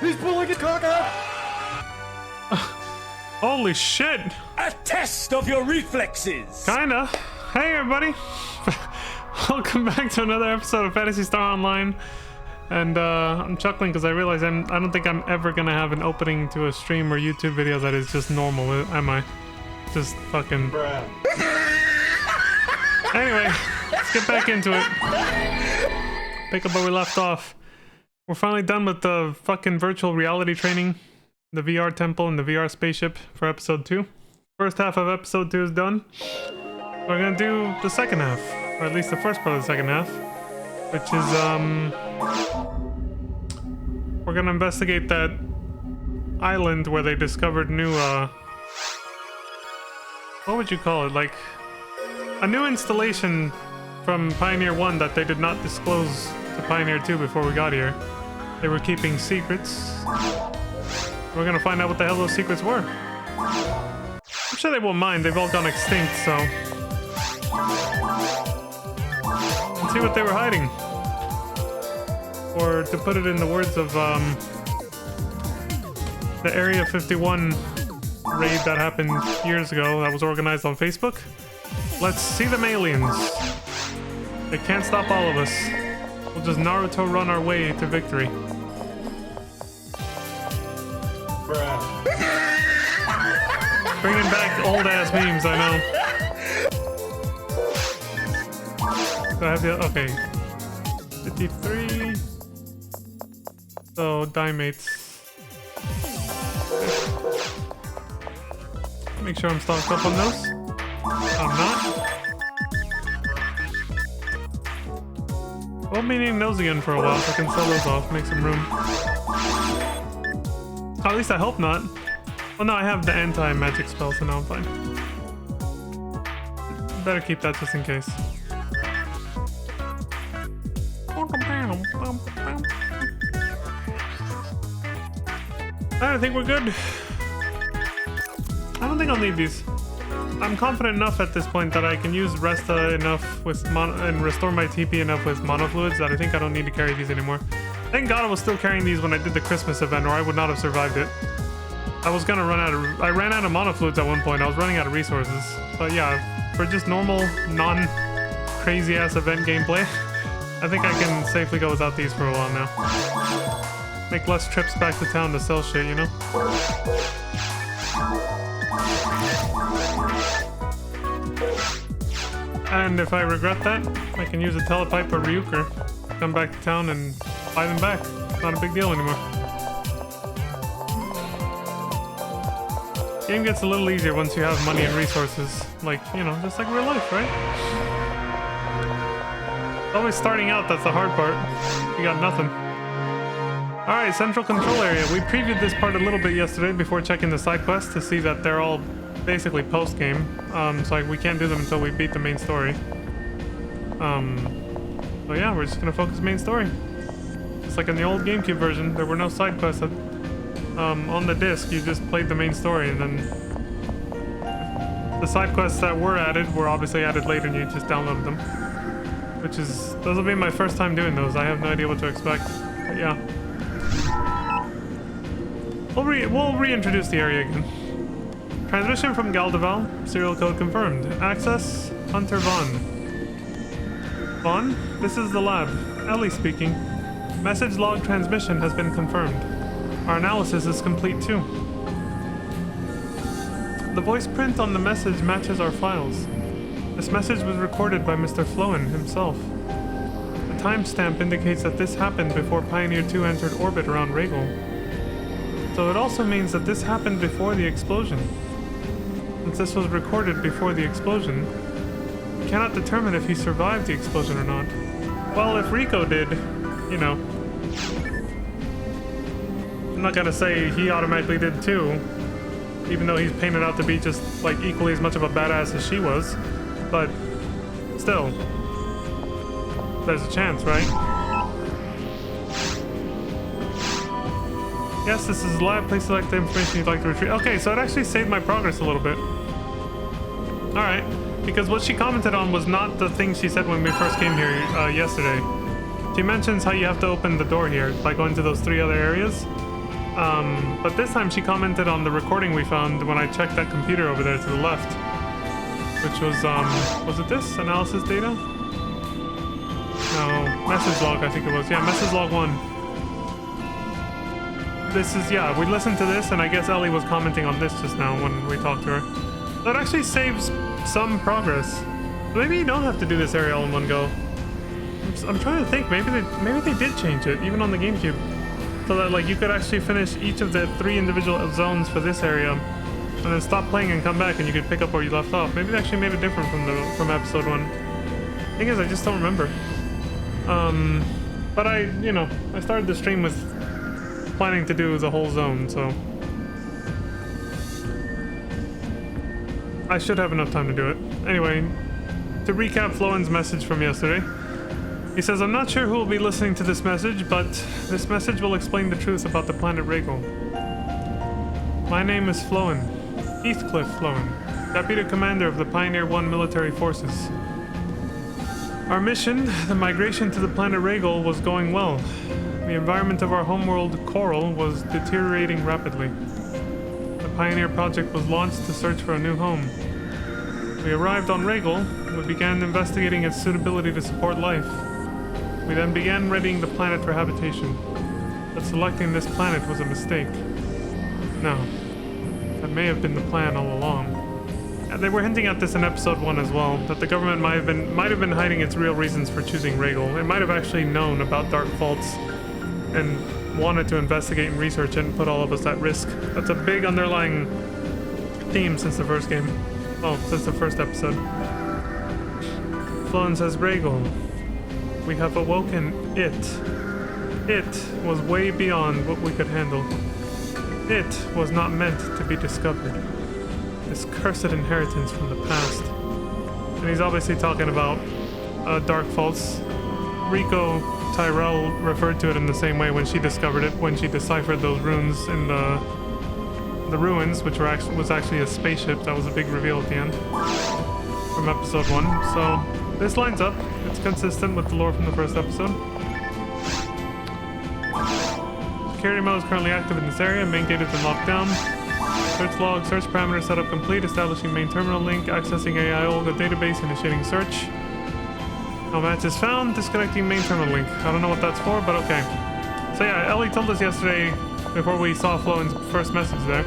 He's pulling his cock out! Holy shit! A test of your reflexes! Kinda. Hey everybody! Welcome back to another episode of Phantasy Star Online. And I'm chuckling because I realize I don't think I'm ever gonna have an opening to a stream or YouTube video that is just normal, am I? Just fucking... Bruh. Anyway, let's get back into it. Pick up where we left off. We're finally done with the fucking virtual reality training. The VR temple and the VR spaceship for episode 2. First half of episode 2 is done. We're gonna do the second half, or at least the first part of the second half, which is we're gonna investigate that island where they discovered new what would you call it, like a new installation from Pioneer 1 that they did not disclose to Pioneer 2 before we got here. They were keeping secrets. We're gonna find out what the hell those secrets were. I'm sure they won't mind, they've all gone extinct, so... Let's see what they were hiding. Or to put it in the words of the Area 51 raid that happened years ago that was organized on Facebook. Let's see them aliens. They can't stop all of us. We'll just Naruto run our way to victory. Bruh. Bringing back old ass memes, I know. Do I have the okay? 53. So Dimates. Make sure I'm stocked up on those. I'm not. Won't be needing those again for a while, so I can sell those off, make some room. At least I hope not. Well, no, I have the anti-magic spell, so now I'm fine. Better keep that just in case. I think we're good. I don't think I'll need these. I'm confident enough at this point that I can use Resta enough with and restore my TP enough with monofluids that I think I don't need to carry these anymore. Thank God I was still carrying these when I did the Christmas event, or I would not have survived it. I was gonna run out of... I ran out of monofluids at one point. I was running out of resources. But yeah, for just normal, non-crazy-ass event gameplay, I think I can safely go without these for a while now. Make less trips back to town to sell shit, you know? And if I regret that, I can use a telepipe or Ryuker, come back to town and buy them back. Not a big deal anymore. Game gets a little easier once you have money and resources. Like, you know, just like real life, right? Always starting out, that's the hard part. You got nothing. Alright, Central Control Area. We previewed this part a little bit yesterday before checking the side quests to see that they're all basically post-game. So we can't do them until we beat the main story. So yeah, we're just gonna focus main story. Just like in the old GameCube version, there were no side quests that, on the disc. You just played the main story, and then the side quests that were added were obviously added later, and you just downloaded them. Which is, those will be my first time doing those. I have no idea what to expect, but yeah. We'll reintroduce the area again. Transmission from Galdeval. Serial code confirmed. Access, Hunter Vaughn. Vaughn? This is the lab. Ellie speaking. Message log transmission has been confirmed. Our analysis is complete too. The voice print on the message matches our files. This message was recorded by Mr. Flowen himself. The timestamp indicates that this happened before Pioneer 2 entered orbit around Regal. So it also means that this happened before the explosion. Since this was recorded before the explosion, we cannot determine if he survived the explosion or not. Well, if Rico did, you know. I'm not gonna say he automatically did too, even though he's painted out to be just like equally as much of a badass as she was. But still, there's a chance, right? Yes, this is live. Please select the information you'd like to retrieve. Okay, so it actually saved my progress a little bit. Alright, because what she commented on was not the thing she said when we first came here yesterday. She mentions how you have to open the door here by going to those 3 other areas. But this time she commented on the recording we found when I checked that computer over there to the left, which was it this? Analysis data? No, message log, I think it was. Yeah, message log 1. This is, yeah, we listened to this, and I guess Ellie was commenting on this just now when we talked to her. That actually saves some progress. Maybe you don't have to do this area all in one go. I'm trying to think, maybe they did change it, even on the GameCube. So that, like, you could actually finish each of the 3 individual zones for this area, and then stop playing and come back, and you could pick up where you left off. Maybe they actually made it different from episode 1. Thing is, I just don't remember. But I started the stream with planning to do the whole zone, so I should have enough time to do it. Anyway, to recap Floen's message from yesterday, he says, I'm not sure who will be listening to this message, but this message will explain the truth about the planet Rhaegal. My name is Floen, Heathcliff Floen, Deputy Commander of the Pioneer 1 military forces. Our mission, the migration to the planet Rhaegal, was going well. The environment of our homeworld, Coral, was deteriorating rapidly. The Pioneer project was launched to search for a new home. We arrived on Rhaegal. We began investigating its suitability to support life. We then began readying the planet for habitation. But selecting this planet was a mistake. No, that may have been the plan all along. And they were hinting at this in episode 1 as well, that the government might have been hiding its real reasons for choosing Rhaegal. It might have actually known about dark faults and wanted to investigate and research it and put all of us at risk. That's a big underlying theme since the first game. Well, since the first episode. Floen says, Rhaegal, we have awoken it. It was way beyond what we could handle. It was not meant to be discovered. This cursed inheritance from the past. And he's obviously talking about dark faults. Rico Tyrell referred to it in the same way when she discovered it, when she deciphered those runes in the ruins, which was actually a spaceship. That was a big reveal at the end from episode 1. So this lines up. It's consistent with the lore from the first episode. Security mode is currently active in this area. Main gate has been locked down. Search log, search parameter setup complete. Establishing main terminal link. Accessing AI Olga database. Initiating search. No match is found. Disconnecting main terminal link. I don't know what that's for, but okay. So yeah, Ellie told us yesterday, before we saw Floen's first message there,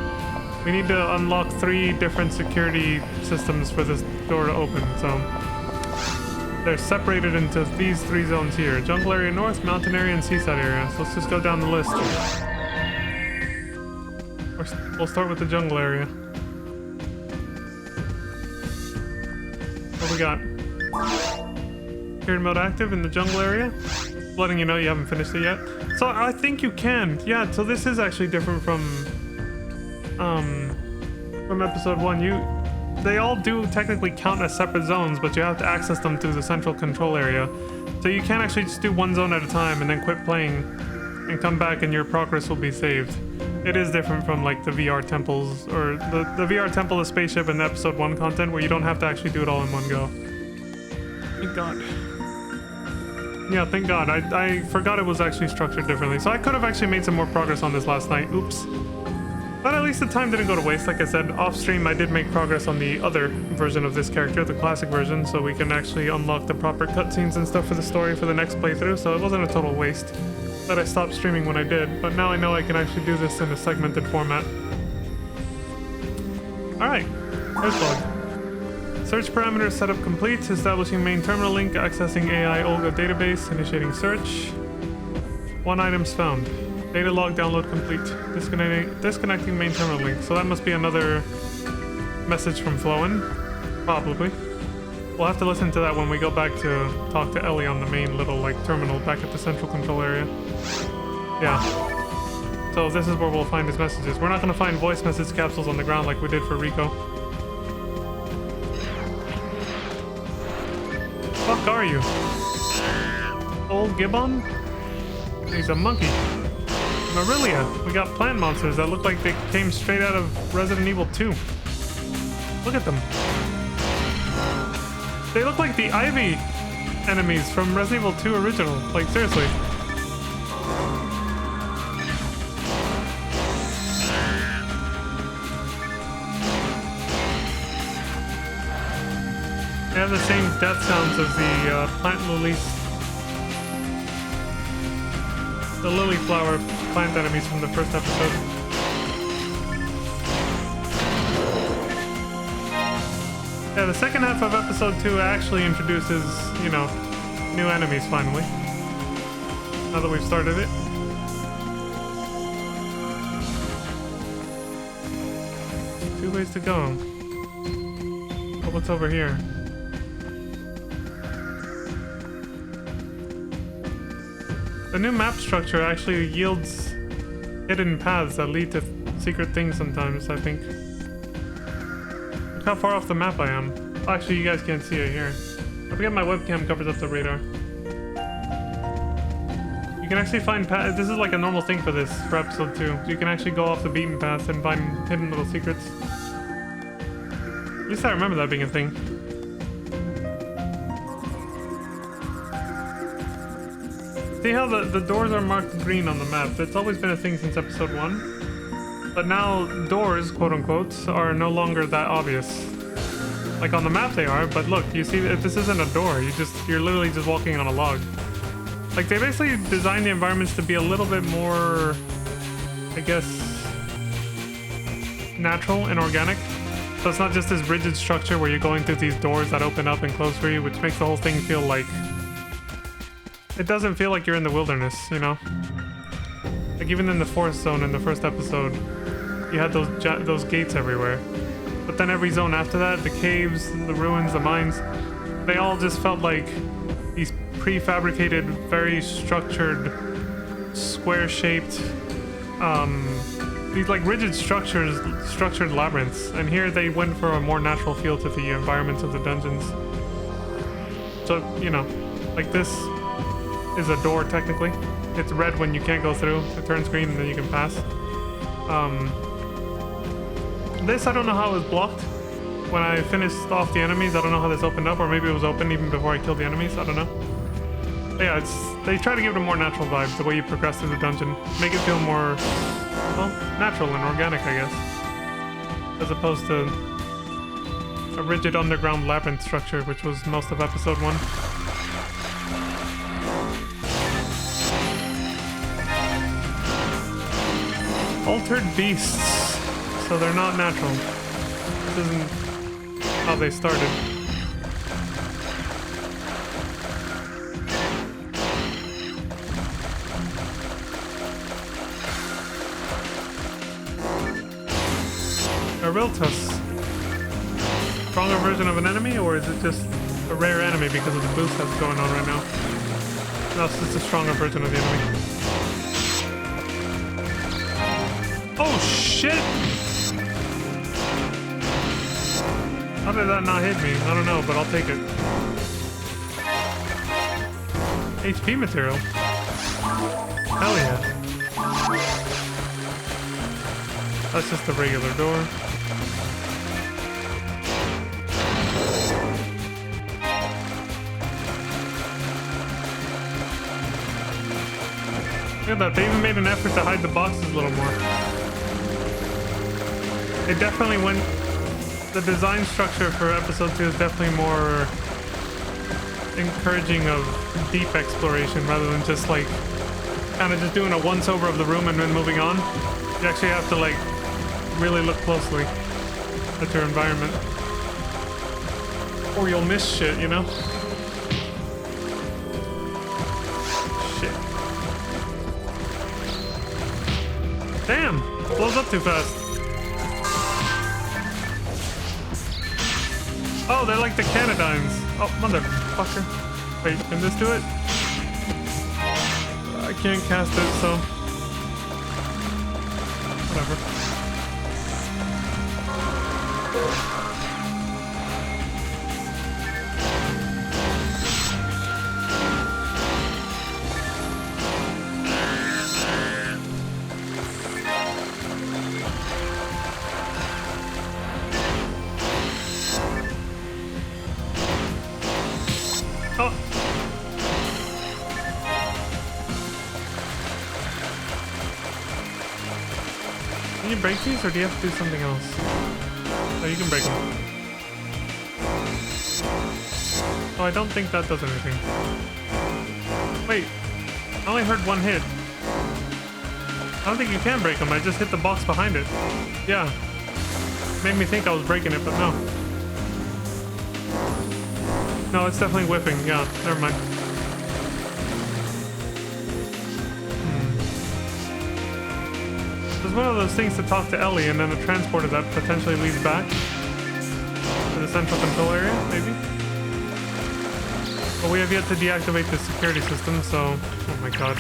we need to unlock 3 different security systems for this door to open. So they're separated into these 3 zones here: jungle area north, mountain area, and seaside area. So let's just go down the list. We'll start with the jungle area. What we got? Security mode active in the jungle area. Letting you know you haven't finished it yet. So I think you can. Yeah, so this is actually different from episode 1. They all do technically count as separate zones, but you have to access them through the central control area. So you can't actually just do one zone at a time and then quit playing and come back and your progress will be saved. It is different from like the VR temples, or the VR temple, the spaceship, and the episode 1 content, where you don't have to actually do it all in one go. Thank God. Yeah, thank God. I forgot it was actually structured differently. So I could have actually made some more progress on this last night. Oops. But at least the time didn't go to waste. Like I said, off stream I did make progress on the other version of this character, the classic version, so we can actually unlock the proper cutscenes and stuff for the story for the next playthrough, so it wasn't a total waste that I stopped streaming when I did. But now I know I can actually do this in a segmented format. Alright, here's log. Search parameters setup complete. Establishing main terminal link. Accessing AI Olga database. Initiating search. 1 items found. Data log download complete. Disconnecting main terminal link. So that must be another message from Floen. Probably. We'll have to listen to that when we go back to talk to Ellie on the main little like terminal back at the central control area. Yeah. So this is where we'll find his messages. We're not going to find voice message capsules on the ground like we did for Rico. Fuck are you? Old Gibbon? He's a monkey. Marilia. We got plant monsters that look like they came straight out of Resident Evil 2. Look at them. They look like the Ivy enemies from Resident Evil 2 original. Like, seriously. have the same death sounds as the plant lilies. The lily flower plant enemies from the first episode. Yeah, the second half of episode 2 actually introduces, you know, new enemies finally. Now that we've started it. Two ways to go. But what's over here? The new map structure actually yields hidden paths that lead to secret things sometimes, I think. Look how far off the map I am. Oh, actually, you guys can't see it here. I forget my webcam covers up the radar. You can actually find paths. This is like a normal thing for this, for episode 2. You can actually go off the beaten path and find hidden little secrets. At least I remember that being a thing. See how the doors are marked green on the map? That's always been a thing since episode 1. But now doors, quote unquote, are no longer that obvious. Like on the map they are, but look, you see this isn't a door. You're literally just walking on a log. Like they basically designed the environments to be a little bit more, I guess, natural and organic. So it's not just this rigid structure where you're going through these doors that open up and close for you, which makes the whole thing feel like... It doesn't feel like you're in the wilderness, you know? Like even in the forest zone in the first episode, you had those gates everywhere. But then every zone after that, the caves, the ruins, the mines, they all just felt like these prefabricated, very structured, square-shaped, these like rigid structured labyrinths. And here they went for a more natural feel to the environments of the dungeons. So, you know, like this is a door technically. It's red when you can't go through. It turns green and then you can pass. This I don't know how it was blocked. When I finished off the enemies, I don't know how this opened up, or maybe it was open even before I killed the enemies. I don't know. But yeah, they try to give it a more natural vibe the way you progress through the dungeon. Make it feel more, well, natural and organic, I guess, as opposed to a rigid underground labyrinth structure, which was most of episode 1. Altered beasts, so they're not natural. This isn't how they started. A Riltus. Stronger version of an enemy, or is it just a rare enemy because of the boost that's going on right now? No, it's just a stronger version of the enemy. Oh shit! How did that not hit me? I don't know, but I'll take it. HP material. Hell yeah. That's just a regular door. Look at that, they even made an effort to hide the boxes a little more. It definitely went... The design structure for episode 2 is definitely more encouraging of deep exploration rather than just like kind of just doing a once over of the room and then moving on. You actually have to like really look closely at your environment, or you'll miss shit, you know? Shit. Damn! Blows up too fast. Oh, they're like the Canadynes. Oh, motherfucker. Wait, can this do it? I can't cast it, so... Whatever. Oh! Can you break these, or do you have to do something else? Oh, you can break them. Oh, I don't think that does anything. Wait, I only heard one hit. I don't think you can break them. I just hit the box behind it. Yeah. Made me think I was breaking it, but no. No, it's definitely whipping. Yeah, never mind. There's one of those things to talk to Ellie, and then a transporter that potentially leads back to the central control area, maybe? But we have yet to deactivate the security system, so... Oh my god.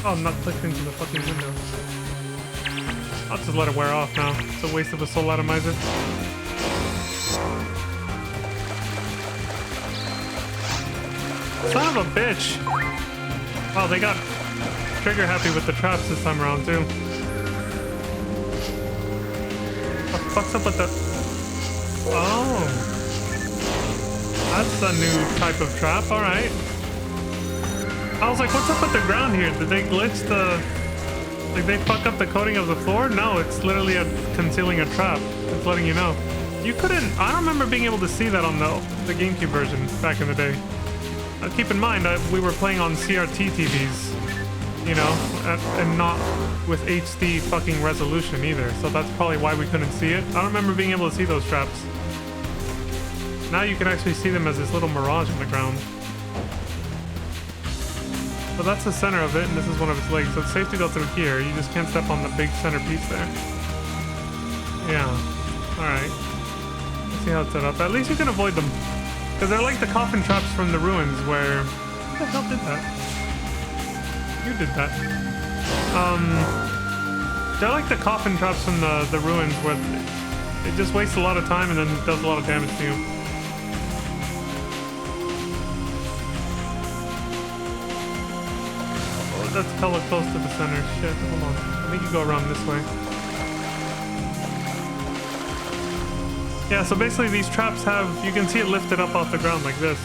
Oh, I'm not clicked into the fucking window. I'll just let it wear off now. It's a waste of a soul atomizer. Son of a bitch! Wow, they got trigger happy with the traps this time around too. What the fuck's up with the... Oh! That's a new type of trap, alright. I was like, what's up with the ground here? Did they glitch the... Like, they fuck up the coating of the floor? No, it's literally concealing a trap. It's letting you know. You couldn't... I don't remember being able to see that on the GameCube version back in the day. Keep in mind, we were playing on CRT TVs, you know, and not with HD fucking resolution either. So that's probably why we couldn't see it. I don't remember being able to see those traps. Now you can actually see them as this little mirage on the ground. So that's the center of it, and this is one of its legs. So it's safe to go through here. You just can't step on the big center piece there. Yeah. Alright. Let's see how it's set up. At least you can avoid them. Because they're like the coffin traps from the ruins where... Who the hell did that? You did that. They're like the coffin traps from the ruins where it just wastes a lot of time and then does a lot of damage to you. Oh, that's hella close to the center. Shit, hold on. I think you go around this way. Yeah, so basically these traps have, you can see it lifted up off the ground like this.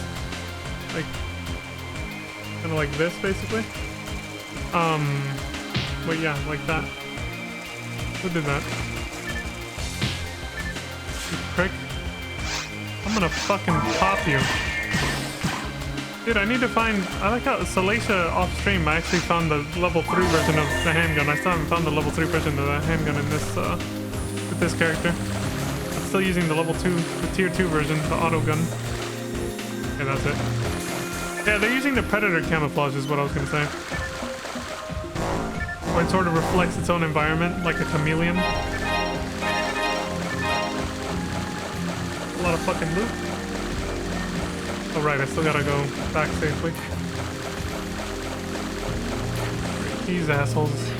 Like, kind of like this, basically. But yeah, like that. Who did that? You prick. I'm gonna fucking pop you. Dude, I need to find, I like how Salacia off stream, I actually found the level 3 version of the handgun. I still haven't found the level 3 version of the handgun in this, with this character. Still using the level 2, the tier 2 version, the auto gun. Okay, that's it. Yeah, they're using the predator camouflage is what I was gonna say. Where it sort of reflects its own environment, like a chameleon. A lot of fucking loot. Oh right, I still gotta go back safely. These assholes.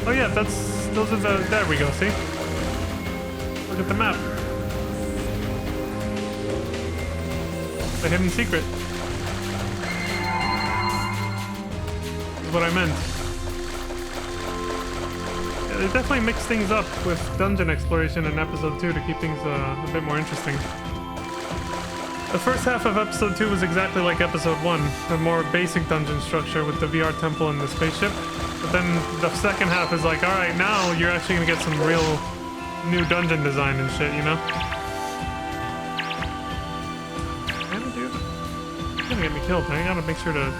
Oh yeah, those are the, there we go, see? Look at the map. The hidden secret. Is what I meant. Yeah, they definitely mix things up with dungeon exploration in episode 2 to keep things a bit more interesting. The first half of episode 2 was exactly like episode 1, a more basic dungeon structure with the VR temple and the spaceship. But then the second half is like, alright, now you're actually gonna get some real new dungeon design and shit, you know? Damn it, dude. It's gonna get me killed. I gotta make sure to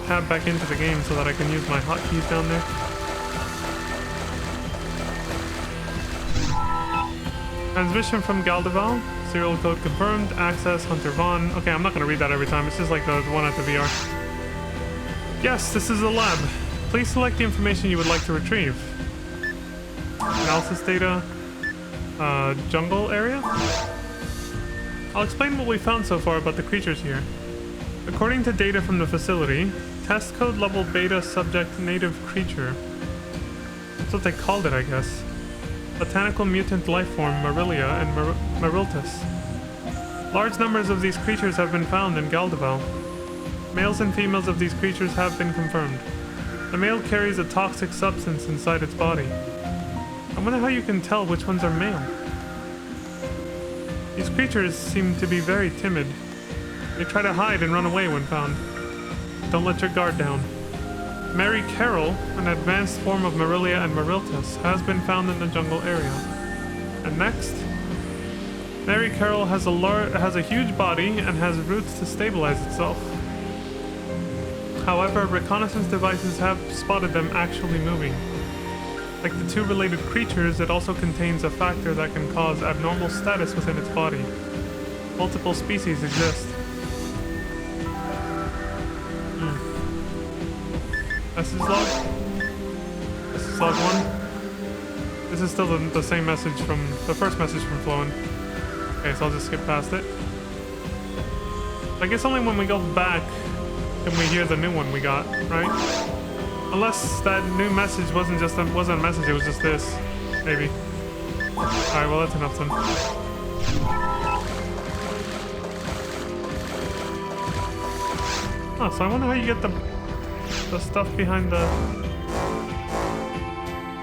tab back into the game so that I can use my hotkeys down there. Transmission from Galdeval. Serial code confirmed. Access Hunter Vaughn. Okay, I'm not gonna read that every time. It's just like the one at the VR. Yes, this is the lab. Please select the information you would like to retrieve. Analysis data. Jungle area? I'll explain what we found so far about the creatures here. According to data from the facility, test code level beta subject native creature. That's what they called it, I guess. Botanical mutant life form Marilia and Mariltus. Large numbers of these creatures have been found in Galdeval. Males and females of these creatures have been confirmed. The male carries a toxic substance inside its body. I wonder how you can tell which ones are male. These creatures seem to be very timid. They try to hide and run away when found. Don't let your guard down. Mary Carroll, an advanced form of Marilia and Mariltis, has been found in the jungle area. And next, Mary Carroll has a huge body and has roots to stabilize itself. However, reconnaissance devices have spotted them actually moving. Like the two related creatures, it also contains a factor that can cause abnormal status within its body. Multiple species exist. Message log? Message log 1? This is still the same message from the first message from Flowen. Okay, so I'll just skip past it. I guess only when we go back can we hear the new one we got, right? Unless that new message wasn't a message, it was just this. Maybe. Alright, well that's enough then. Oh, so I wonder how you get the stuff behind the...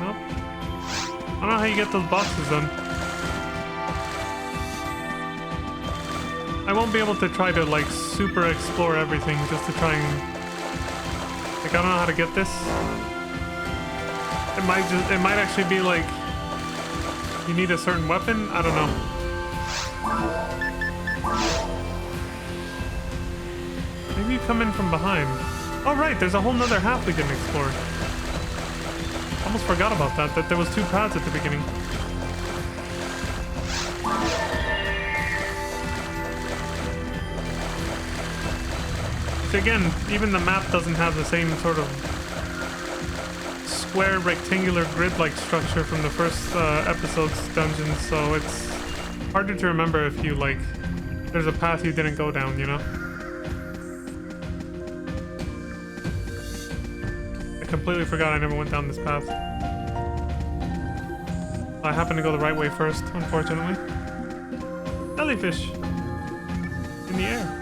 Nope. I don't know how you get those boxes then. I won't be able to try to like super explore everything just to try and... Like, I don't know how to get this. It might actually be like... You need a certain weapon? I don't know. Maybe you come in from behind. Oh right, there's a whole nother half we can explore. Almost forgot about that there was two paths at the beginning. So again, even the map doesn't have the same sort of square rectangular grid-like structure from the first episode's dungeons, so it's harder to remember if you like, there's a path you didn't go down, you know? Completely forgot I never went down this path. I happened to go the right way first, unfortunately. Jellyfish! In the air.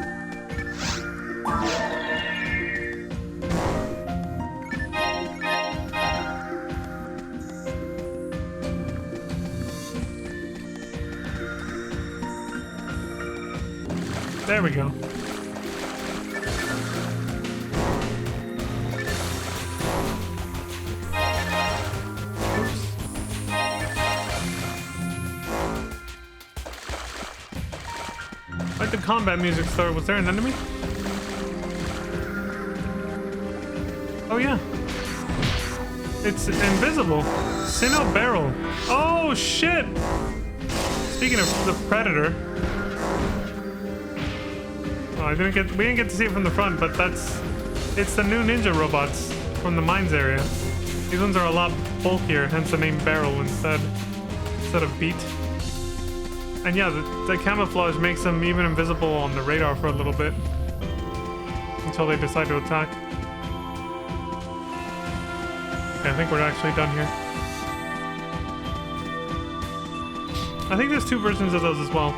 There we go. The combat music started. Was there an enemy? Oh yeah. It's invisible. Sinnoh Barrel. Oh shit! Speaking of the Predator. Oh, we didn't get to see it from the front, but it's the new ninja robots from the mines area. These ones are a lot bulkier, hence the name Barrel instead of Beat. And yeah, the camouflage makes them even invisible on the radar for a little bit. Until they decide to attack. Okay, I think we're actually done here. I think there's two versions of those as well.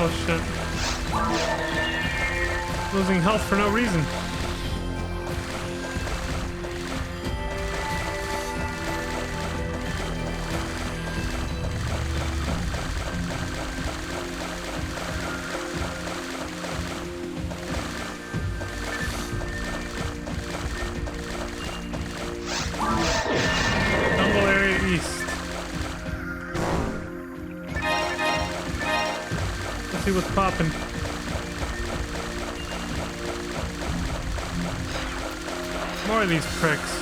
Oh shit. Losing health for no reason. Jungle area east. Let's see what's poppin'. More of these pricks.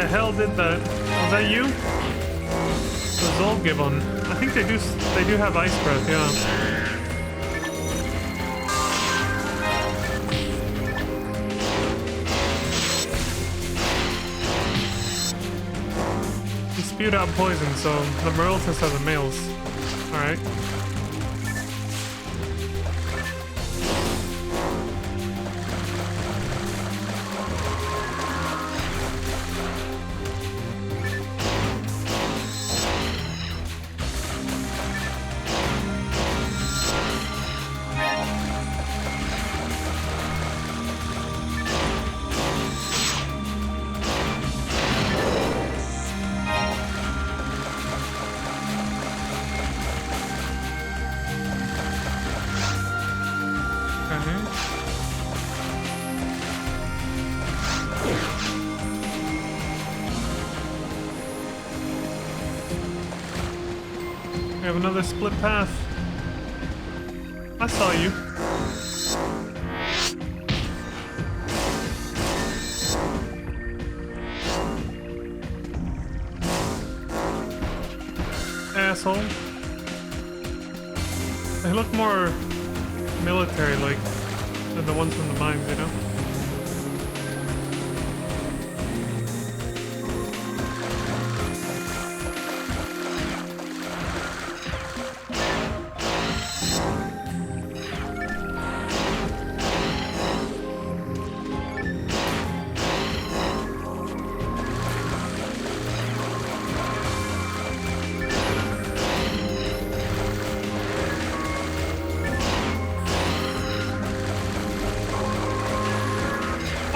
the hell did that? Was that you? The Zolgibbon. I think they do have ice breath, yeah. He spewed out poison, so the Moreltis are the males. Alright. We have another split path. I saw you. Asshole. They look more military-like than the ones from the mines, you know?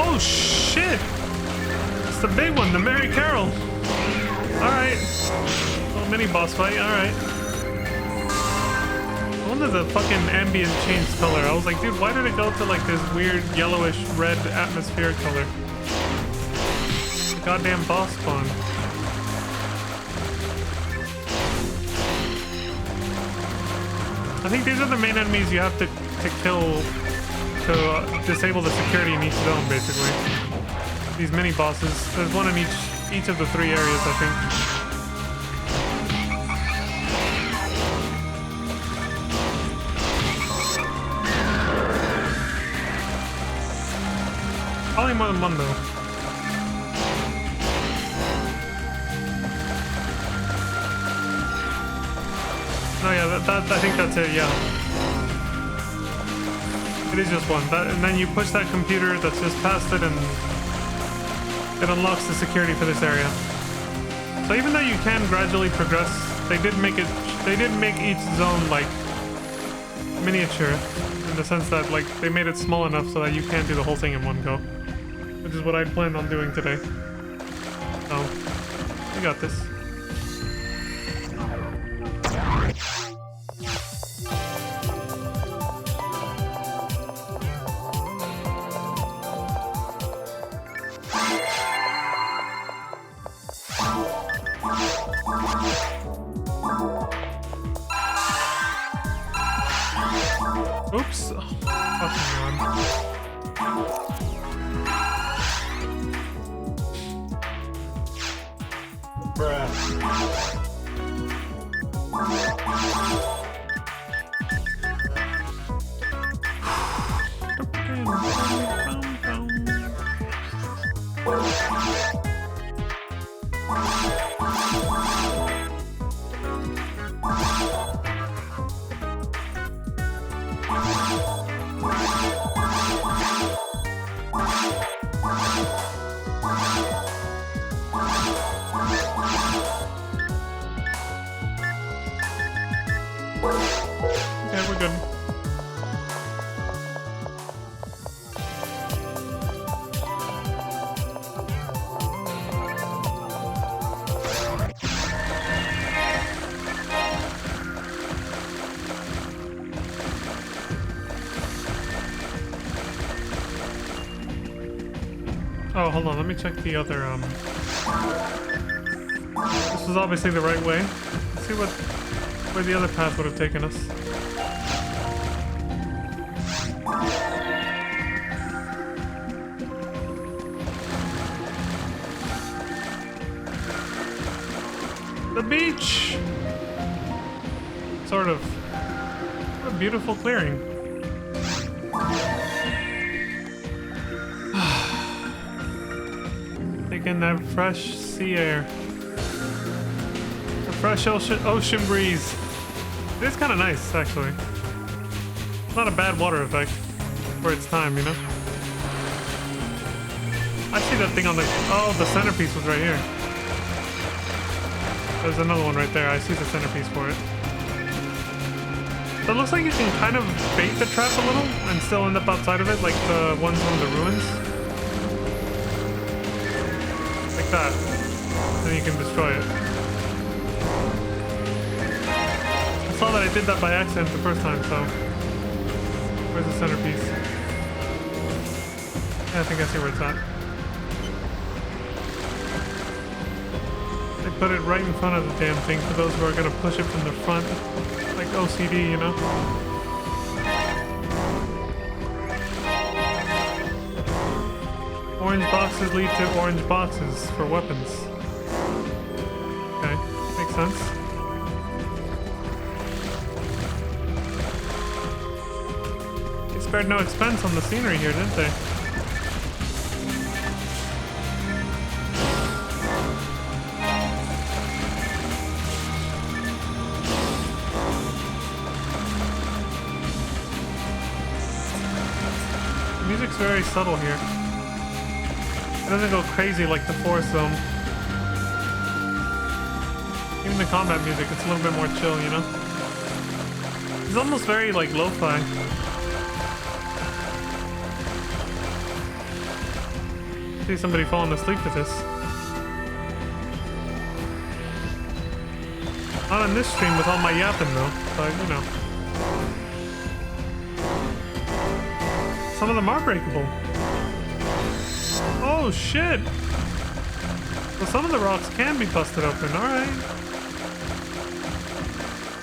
Oh shit! It's the big one, the Mary Carroll. Alright. Little mini boss fight, alright. I wonder the fucking ambient changed color. I was like, dude, why did it go to like this weird yellowish red atmosphere color? The goddamn boss spawn. I think these are the main enemies you have to kill to disable the security in each zone, basically. These mini bosses. There's one in each of the 3 areas, I think. Probably more than one, though. Oh yeah, I think that's it, yeah. It is just one. And then you push that computer that's just past it and it unlocks the security for this area. So even though you can gradually progress, they did make each zone like miniature in the sense that like they made it small enough so that you can do the whole thing in one go. Which is what I planned on doing today. So we got this. Oops. Oh, fucking God. Bruh. Yeah, we're good. Oh, hold on, let me check the other, This was obviously the right way. Let's see where the other path would have taken us. The beach! Sort of. What a beautiful clearing. Taking that fresh sea air. The fresh ocean breeze. It's kind of nice, actually. It's not a bad water effect for its time, you know? I see that thing on the... Oh, the centerpiece was right here. There's another one right there. I see the centerpiece for it. So it looks like you can kind of bait the trap a little and still end up outside of it, like the ones on the ruins. Like that. Then you can destroy it. I saw that I did that by accident the first time, so... Where's the centerpiece? Yeah, I think I see where it's at. They put it right in front of the damn thing for those who are going to push it from the front. Like OCD, you know? Orange boxes lead to orange boxes for weapons. Okay, makes sense. They spared no expense on the scenery here, didn't they? The music's very subtle here. It doesn't go crazy like the Forest Zone. Even the combat music, it's a little bit more chill, you know? It's almost very like lo-fi. See somebody falling asleep to this. Not on this stream with all my yapping though, but you know. Some of them are breakable. Oh shit! So some of the rocks can be busted open, alright.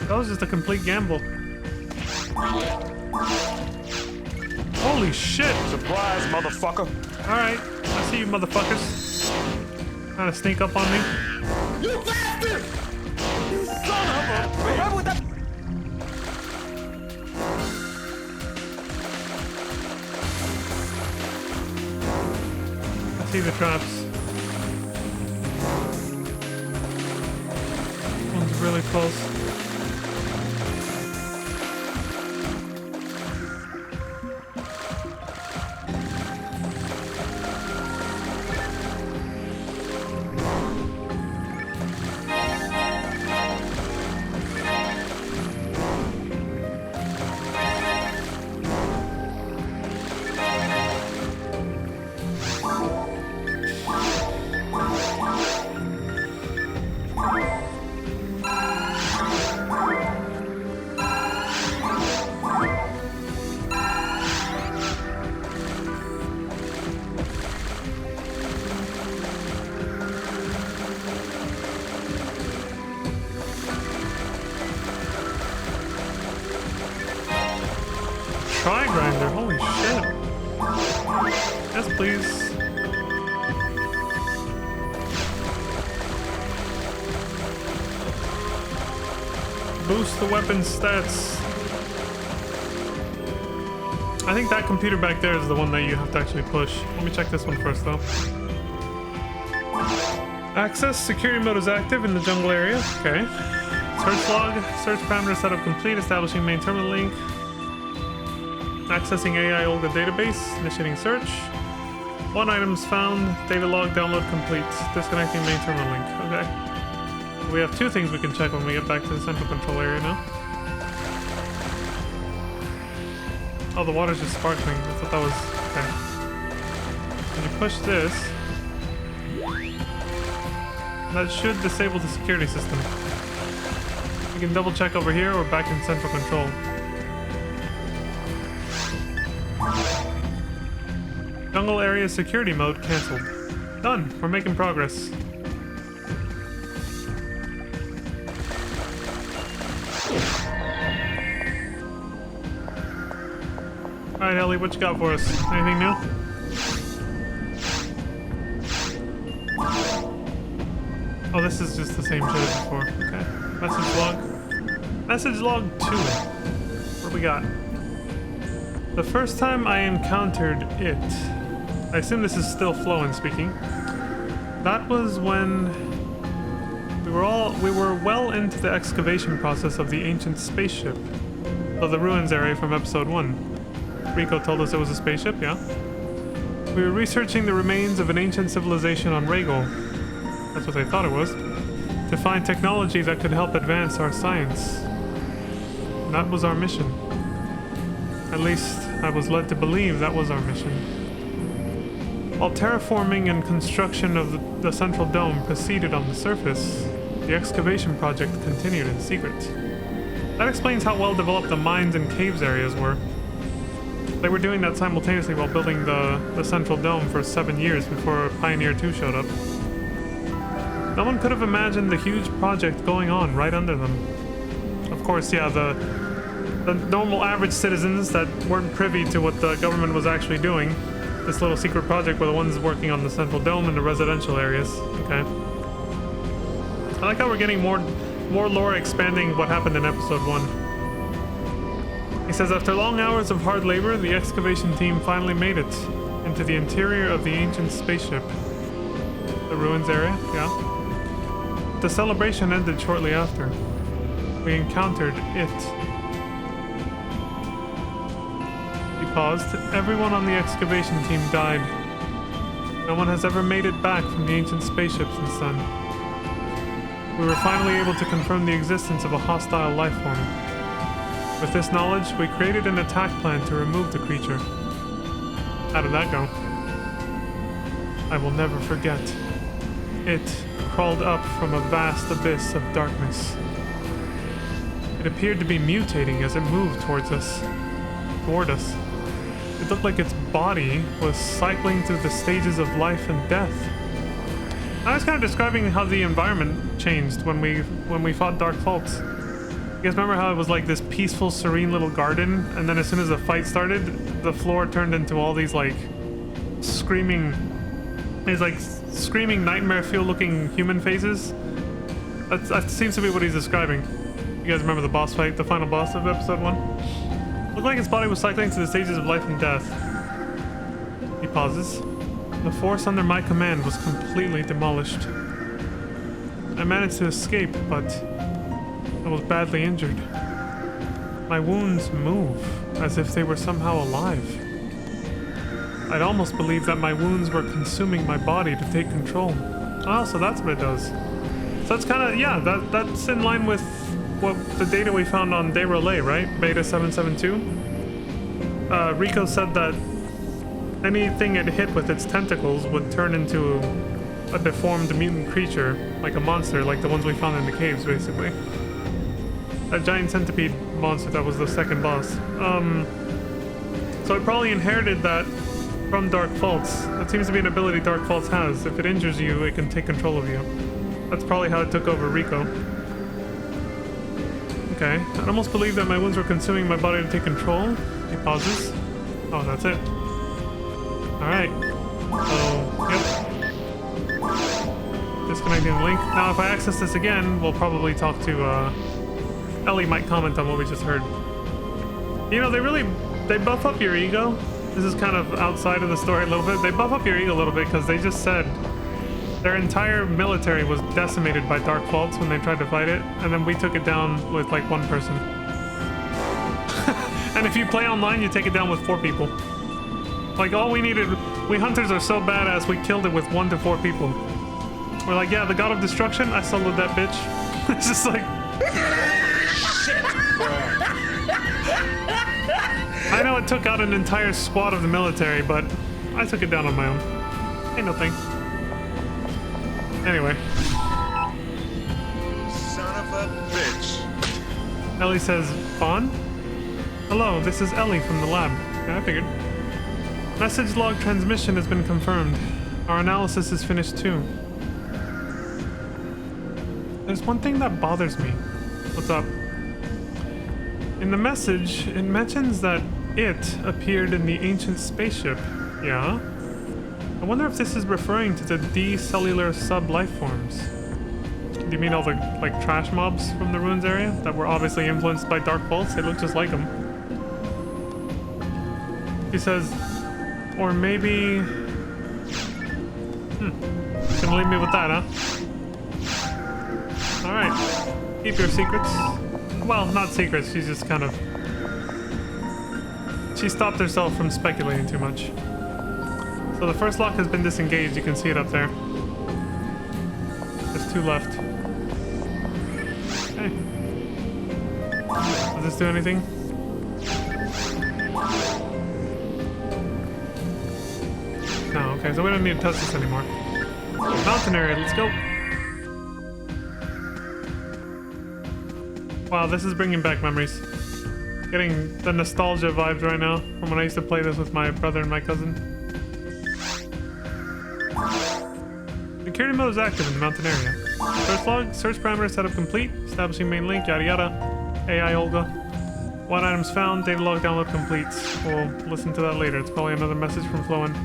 That was just a complete gamble. Holy shit! Surprise, motherfucker. Alright, I see you motherfuckers. Trying to sneak up on me. You bastard! You son of a bitch! With that... I see the traps. One's really close. Tri-grinder, holy shit. Yes, please. Boost the weapon stats. I think that computer back there is the one that you have to actually push. Let me check this one first though. Access security mode is active in the jungle area. Okay. Search log, search parameter setup complete, establishing main terminal link. Accessing AI Olga database, initiating search. One items found, data log download complete. Disconnecting main terminal link. Okay. We have two things we can check when we get back to the central control area now. Oh, the water's just sparkling. I thought that was... okay. When you push this, that should disable the security system. You can double check over here or back in central control. Jungle area security mode cancelled. Done. We're making progress. Alright, Ellie, what you got for us? Anything new? Oh, Oh, this is just the same shit as before. Okay. Message log. Message log 2. What do we got? The first time I encountered it. I assume this is still Floen speaking. That was when we were well into the excavation process of the ancient spaceship. Of the ruins area from episode 1. Rico told us it was a spaceship, yeah? We were researching the remains of an ancient civilization on Rhaegal. That's what they thought it was. To find technology that could help advance our science. And that was our mission. At least, I was led to believe that was our mission. While terraforming and construction of the central dome proceeded on the surface, the excavation project continued in secret. That explains how well developed the mines and caves areas were. They were doing that simultaneously while building the central dome for 7 years before Pioneer 2 showed up. No one could have imagined the huge project going on right under them. Of course, yeah, the normal average citizens that weren't privy to what the government was actually doing, this little secret project were the ones working on the central dome in the residential areas. Okay. I like how we're getting more lore expanding what happened in episode 1. He says, after long hours of hard labor, the excavation team finally made it into the interior of the ancient spaceship. The ruins area, yeah. The celebration ended shortly after. We encountered it. He paused. Everyone on the excavation team died. No one has ever made it back from the ancient spaceship since then. We were finally able to confirm the existence of a hostile life form. With this knowledge, we created an attack plan to remove the creature. How did that go? I will never forget. It crawled up from a vast abyss of darkness. It appeared to be mutating as it moved toward us. It looked like its body was cycling through the stages of life and death. I was kind of describing how the environment changed when we fought Dark Faults. You guys remember how it was like this peaceful, serene little garden, and then as soon as the fight started, the floor turned into all these like screaming nightmare feel-looking human faces? That seems to be what he's describing. You guys remember the boss fight, the final boss of episode 1? Looked like its body was cycling through the stages of life and death. He pauses. The force under my command was completely demolished. I managed to escape, but I was badly injured. My wounds move, as if they were somehow alive. I'd almost believe that my wounds were consuming my body to take control. Oh, so that's what it does. So that's kind of, yeah, that's in line with what the data we found on De Relay, right? Beta 772. Rico said that anything it hit with its tentacles would turn into a deformed mutant creature, like a monster, like the ones we found in the caves, basically. That giant centipede monster that was the second boss. So it probably inherited that from Dark Faults. That seems to be an ability Dark Faults has. If it injures you, it can take control of you. That's probably how it took over Rico. Okay, I'd almost believe that my wounds were consuming my body to take control. He pauses. Oh, that's it. Alright. So, yep. Disconnecting the link. Now, if I access this again, we'll probably talk to, Ellie might comment on what we just heard. You know, they buff up your ego. This is kind of outside of the story a little bit. They buff up your ego a little bit because they just said their entire military was decimated by Dark Faults when they tried to fight it, and then we took it down with like 1 person. And if you play online, you take it down with 4 people. Like all we hunters are so badass, we killed it with 1 to 4 people. We're like, yeah, the god of destruction, I soloed that bitch. It's just like... I know it took out an entire squad of the military, but I took it down on my own. Ain't no thing. Anyway. Son of a bitch. Ellie says, Fawn? Hello, this is Ellie from the lab. Yeah, I figured. Message log transmission has been confirmed. Our analysis is finished too. There's one thing that bothers me. What's up? In the message, it mentions that it appeared in the ancient spaceship. Yeah? I wonder if this is referring to the decellular sub-life forms. Do you mean all the like trash mobs from the ruins area that were obviously influenced by dark bolts? They look just like them. He says, or maybe. Gonna leave me with that, huh? All right. Keep your secrets. Well, not secrets. She's just kind of. She stopped herself from speculating too much. So the first lock has been disengaged. You can see it up there. There's 2 left. Okay. Does this do anything? No, okay, so we don't need to touch this anymore. Mountain area, let's go. Wow, this is bringing back memories. Getting the nostalgia vibes right now from when I used to play this with my brother and my cousin. Security mode is active in the mountain area. Search log, search parameter setup complete, establishing main link, yada yada. AI Olga. 1 items found, data log download complete. We'll listen to that later. It's probably another message from Flowen.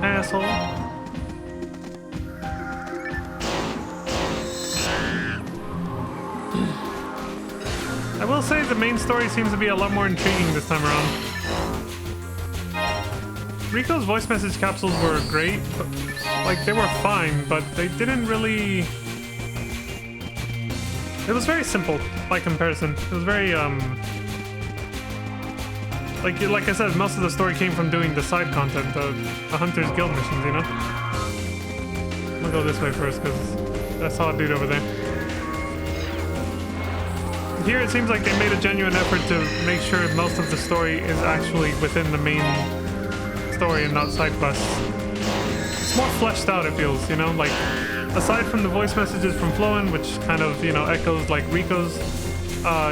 Asshole. I will say the main story seems to be a lot more intriguing this time around. Rico's voice message capsules were great, but, like, they were fine, but they didn't really... It was very simple by comparison. It was very, Like I said, most of the story came from doing the side content, the Hunter's Guild missions, you know? I'm gonna go this way first, because I saw a dude over there. Here it seems like they made a genuine effort to make sure most of the story is actually within the main story and not side quests. It's more fleshed out, it feels, you know? Like, aside from the voice messages from Flowen, which kind of, you know, echoes like Rico's,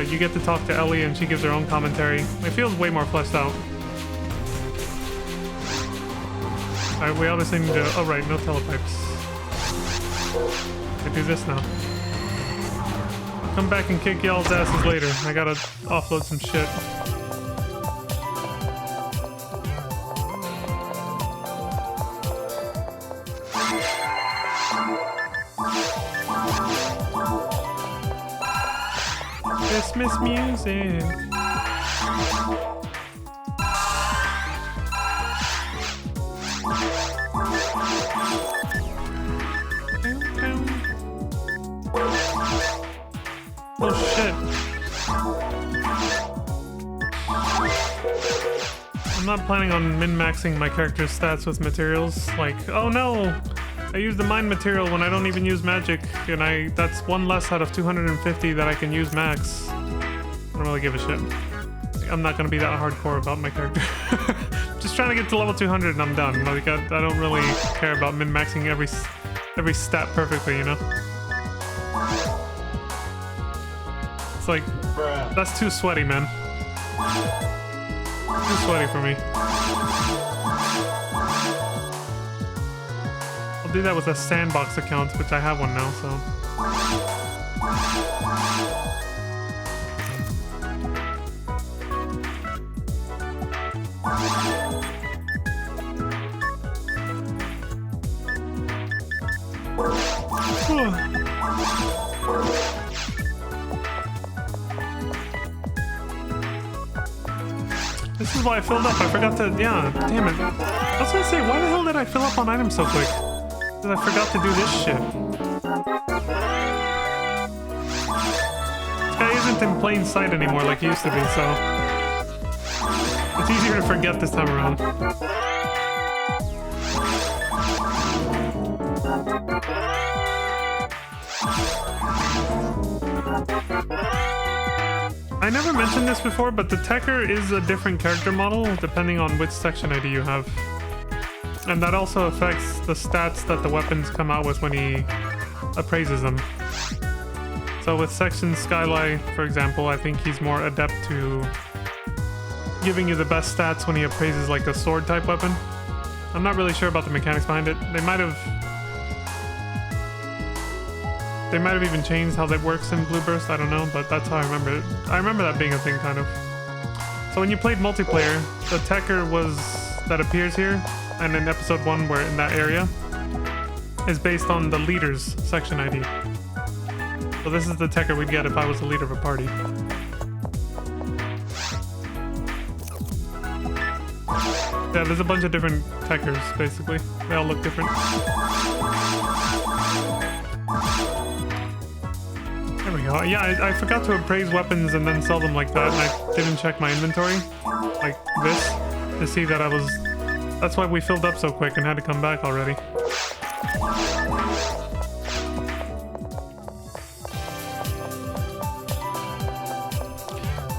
you get to talk to Ellie and she gives her own commentary. It feels way more fleshed out. Alright, we obviously need to... Oh, right, no telepipes. I do this now. Come back and kick y'all's asses later. I gotta offload some shit. Christmas music. Oh shit. I'm not planning on min-maxing my character's stats with materials. Like, oh no! I use the mind material when I don't even use magic, and that's 1 less out of 250 that I can use max. I don't really give a shit. I'm not gonna be that hardcore about my character. Just trying to get to level 200 and I'm done. Like, I don't really care about min-maxing every stat perfectly, you know? It's like, that's too sweaty, man. Too sweaty for me. I'll do that with a sandbox account, which I have one now, so... This is why I filled up. I forgot to... Yeah, damn it. I was gonna say, why the hell did I fill up on items so quick? Because I forgot to do this shit. This guy isn't in plain sight anymore like he used to be, so... It's easier to forget this time around. I never mentioned this before, but the Techer is a different character model depending on which section ID you have. And that also affects the stats that the weapons come out with when he appraises them. So with section Skylight, for example, I think he's more adept to giving you the best stats when he appraises like a sword type weapon. I'm not really sure about the mechanics behind it. They might have even changed how that works in Blue Burst, I don't know, but that's how I remember it. I remember that being a thing, kind of. So when you played multiplayer, the Techer that appears here, and in episode 1 we're in that area, is based on the leader's section ID. So this is the techer we'd get if I was the leader of a party. Yeah, there's a bunch of different techers, basically. They all look different. There we go. Yeah, I forgot to appraise weapons and then sell them like that, and I didn't check my inventory, like this, to see that I was... That's why we filled up so quick and had to come back already.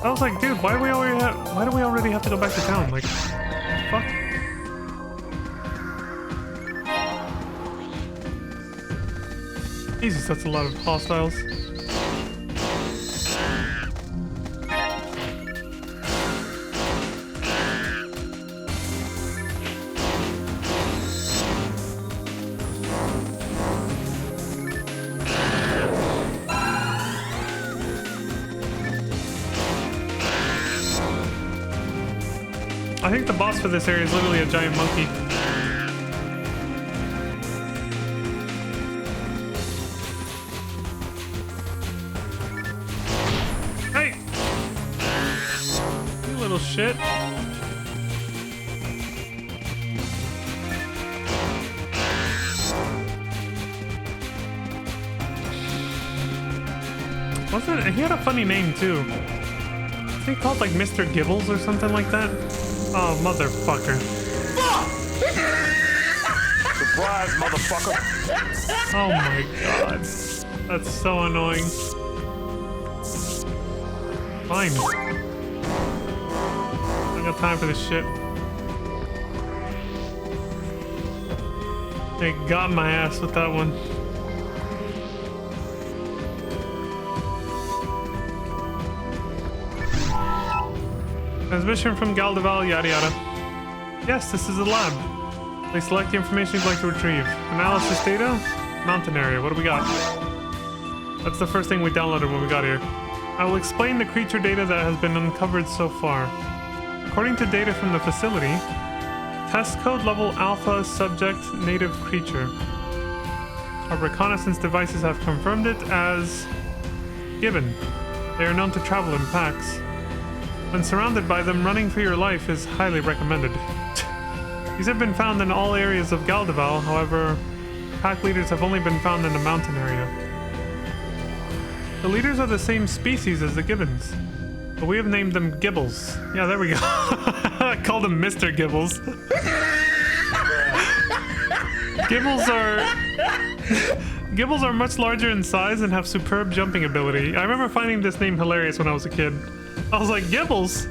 I was like, dude, why do we already have to go back to town? Like, fuck. Jesus, that's a lot of hostiles. I think the boss for this area is literally a giant monkey. Hey! You little shit. Wasn't it? He had a funny name too. Is he called like Mr. Gibbles or something like that? Oh, motherfucker. Surprise, motherfucker. Oh my god. That's so annoying. Fine. I got time for this shit. They got my ass with that one. Transmission from Galdeval, yada yada. Yes, this is a lab. Please select the information you'd like to retrieve. Analysis data, mountain area. What do we got? That's the first thing we downloaded when we got here. I will explain the creature data that has been uncovered so far. According to data from the facility, test code level alpha subject native creature. Our reconnaissance devices have confirmed it as gibbon. They are known to travel in packs. When surrounded by them, running for your life is highly recommended. These have been found in all areas of Galdeval, however, pack leaders have only been found in the mountain area. The leaders are the same species as the gibbons, but we have named them Gibbles. Yeah, there we go. I called him Mr. Gibbles. Gibbles are much larger in size and have superb jumping ability. I remember finding this name hilarious when I was a kid. I was like, Gibbles?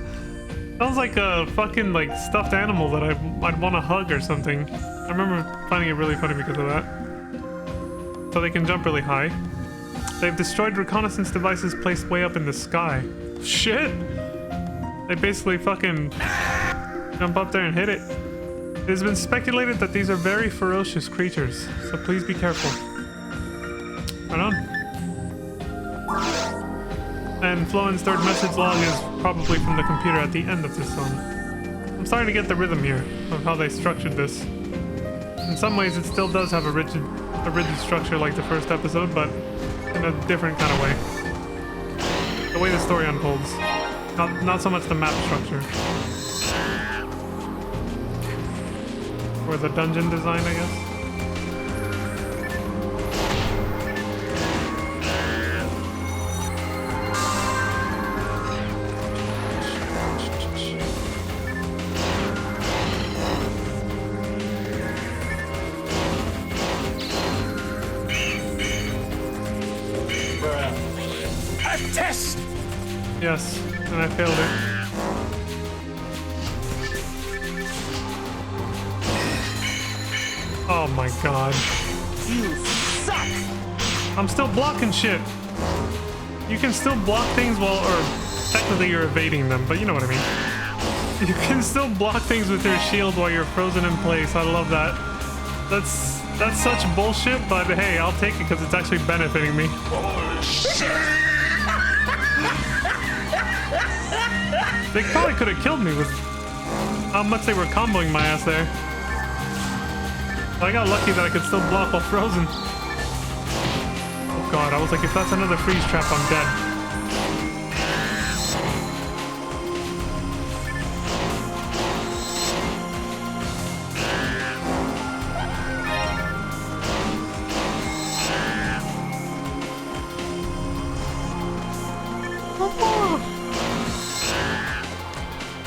Sounds like a fucking like stuffed animal that I'd want to hug or something. I remember finding it really funny because of that. So they can jump really high. They've destroyed reconnaissance devices placed way up in the sky. Shit! They basically fucking jump up there and hit it. It has been speculated that these are very ferocious creatures, so please be careful. Right on. And Floan's third message log is probably from the computer at the end of this song. I'm starting to get the rhythm here of how they structured this. In some ways it still does have a rigid structure like the first episode, but in a different kind of way. The way the story unfolds. Not so much the map structure. Or the dungeon design, I guess. Yes, and I failed it. Oh my god. You suck! I'm still blocking shit. You can still block things or technically you're evading them, but you know what I mean. You can still block things with your shield while you're frozen in place. I love that. That's such bullshit, but hey, I'll take it because it's actually benefiting me. They probably could have killed me with how much they were comboing my ass there. I got lucky that I could still block while frozen. Oh god, I was like, if that's another freeze trap, I'm dead.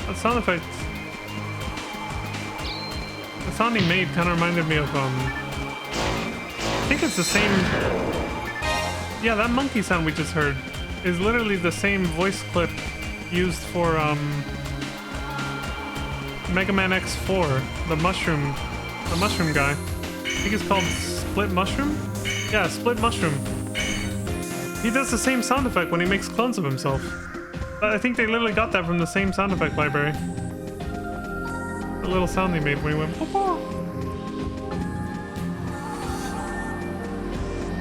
That sound effect. The sound he made kind of reminded me of, I think it's the same. Yeah, that monkey sound we just heard is literally the same voice clip used for, Mega Man X4, the mushroom guy. I think it's called Split Mushroom? Yeah, Split Mushroom. He does the same sound effect when he makes clones of himself. I think they literally got that from the same sound effect library. The little sound they made when he went pop.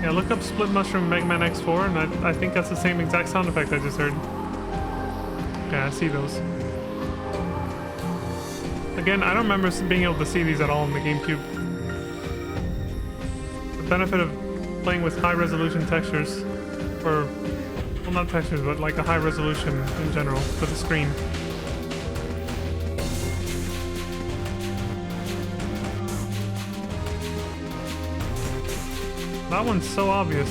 Yeah, look up Split Mushroom Mega Man X4, and I think that's the same exact sound effect I just heard. Yeah, I see those. Again, I don't remember being able to see these at all on the GameCube. The benefit of playing with high-resolution textures, or, well, not textures, but like a high resolution in general for the screen. That one's so obvious.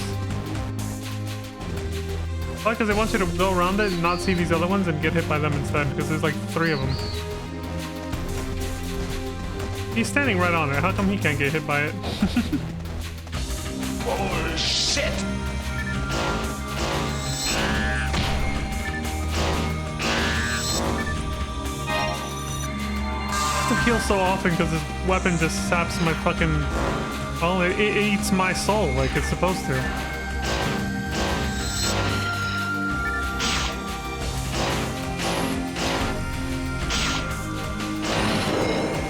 Why? Because they want you to go around it and not see these other ones and get hit by them instead, because there's like 3 of them. He's standing right on it. How come he can't get hit by it? Holy shit! I have to heal so often because this weapon just saps my fucking... Well, it eats my soul like it's supposed to.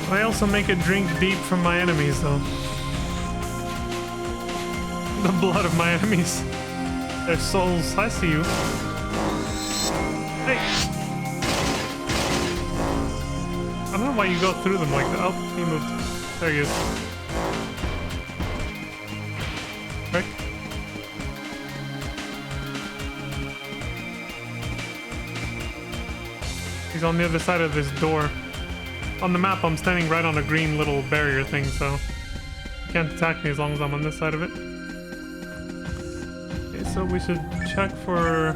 I also make it drink deep from my enemies, though. The blood of my enemies. Their souls. I see you. Hey! I don't know why you go through them like that. Oh, he moved. There he is. Rick? He's on the other side of this door. On the map, I'm standing right on a green little barrier thing, so he can't attack me as long as I'm on this side of it. Okay, so we should check for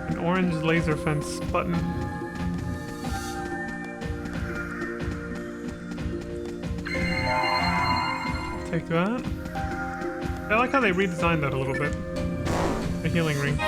an orange laser fence button. Take that. I like how they redesigned that a little bit. A healing ring.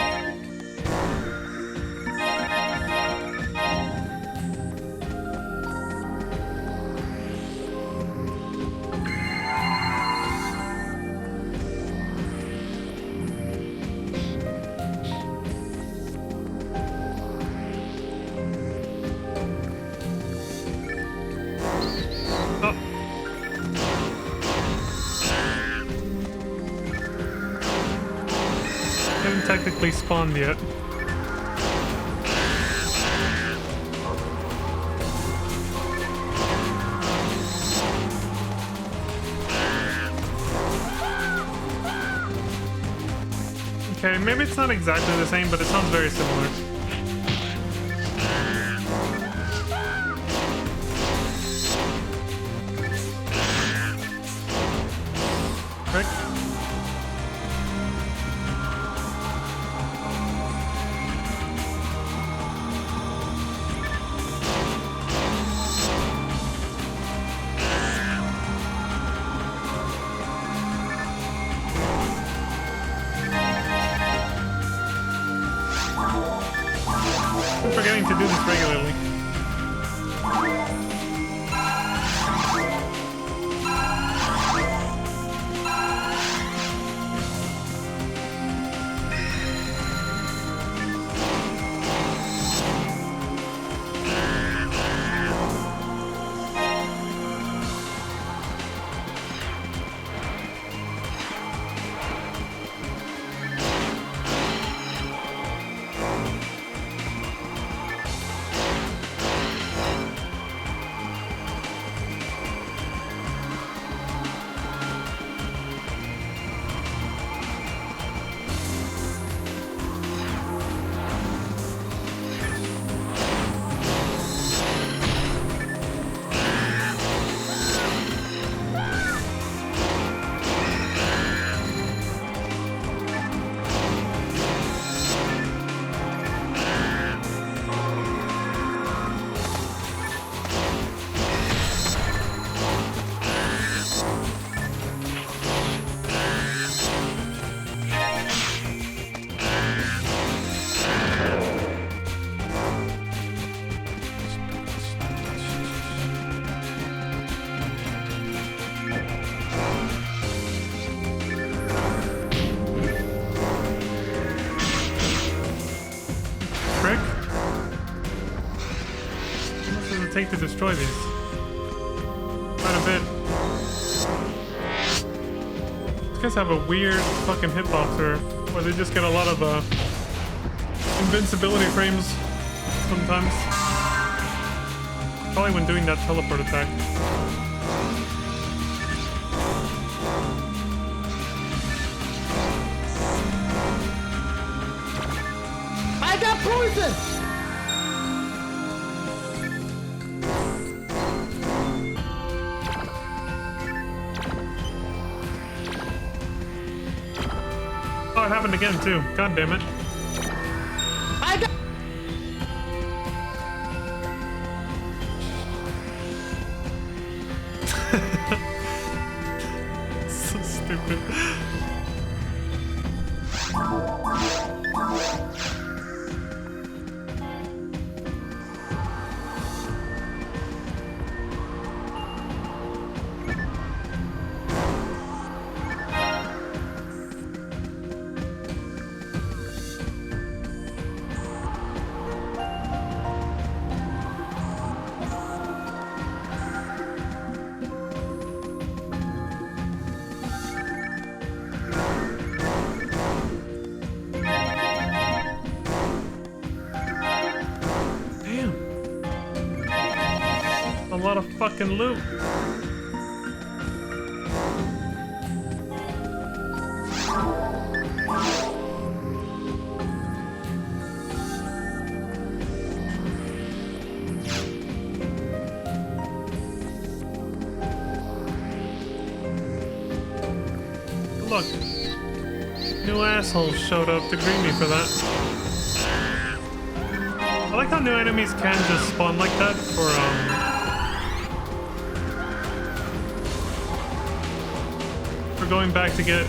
Technically spawned yet. Okay, maybe it's not exactly the same, but it sounds very similar. Rick? I'm forgetting to do this regularly. take to destroy these? Quite a bit. These guys have a weird fucking hitbox where they just get a lot of invincibility frames sometimes. Probably when doing that teleport attack. I got poison! Oh, it happened again too. God damn it. I got... So stupid. A lot of fucking loot. Look, new assholes showed up to greet me for that. I like how new enemies can just spawn like that for going back to get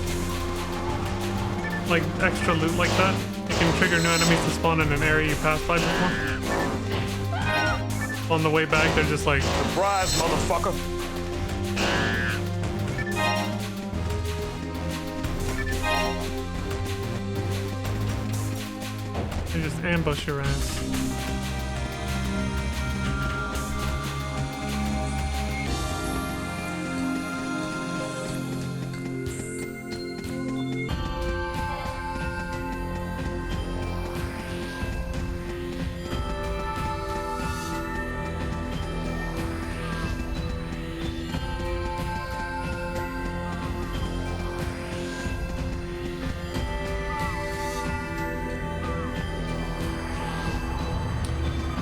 like extra loot like that. You can trigger new enemies to spawn in an area you passed by before. On the way back, they're just like, Surprise, motherfucker! they just ambush your ass.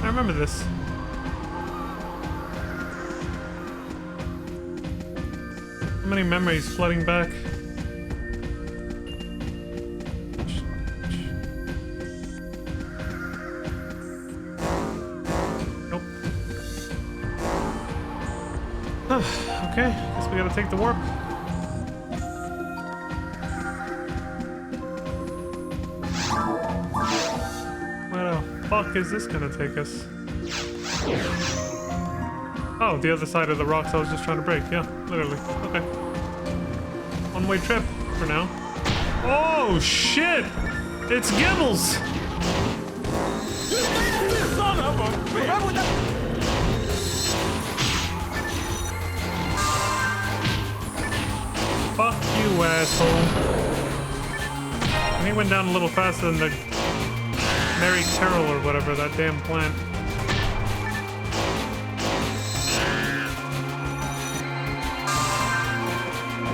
I remember this. So many memories flooding back. Nope. Okay, guess we gotta take the warp. Where the fuck is this gonna take us? Oh, the other side of the rocks I was just trying to break. Yeah, literally. Okay. One-way trip for now. Oh, shit! It's Gibbles! Son of a bitch! Fuck you, asshole. And he went down a little faster than the Mary Carroll or whatever, that damn plant.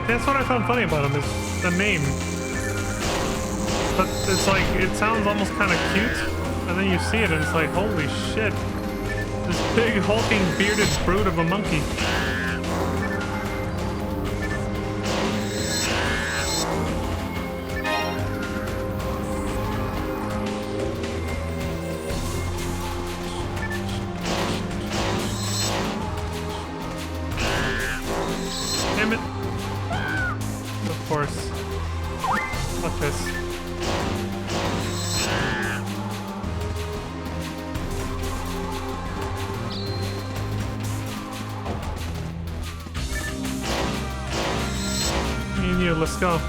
That's what I found funny about him, is the name. But it's like, it sounds almost kind of cute, and then you see it and it's like, holy shit. This big, hulking, bearded brute of a monkey. Damn it. Of course. Fuck this. Me and you, let's go.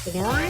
Ori?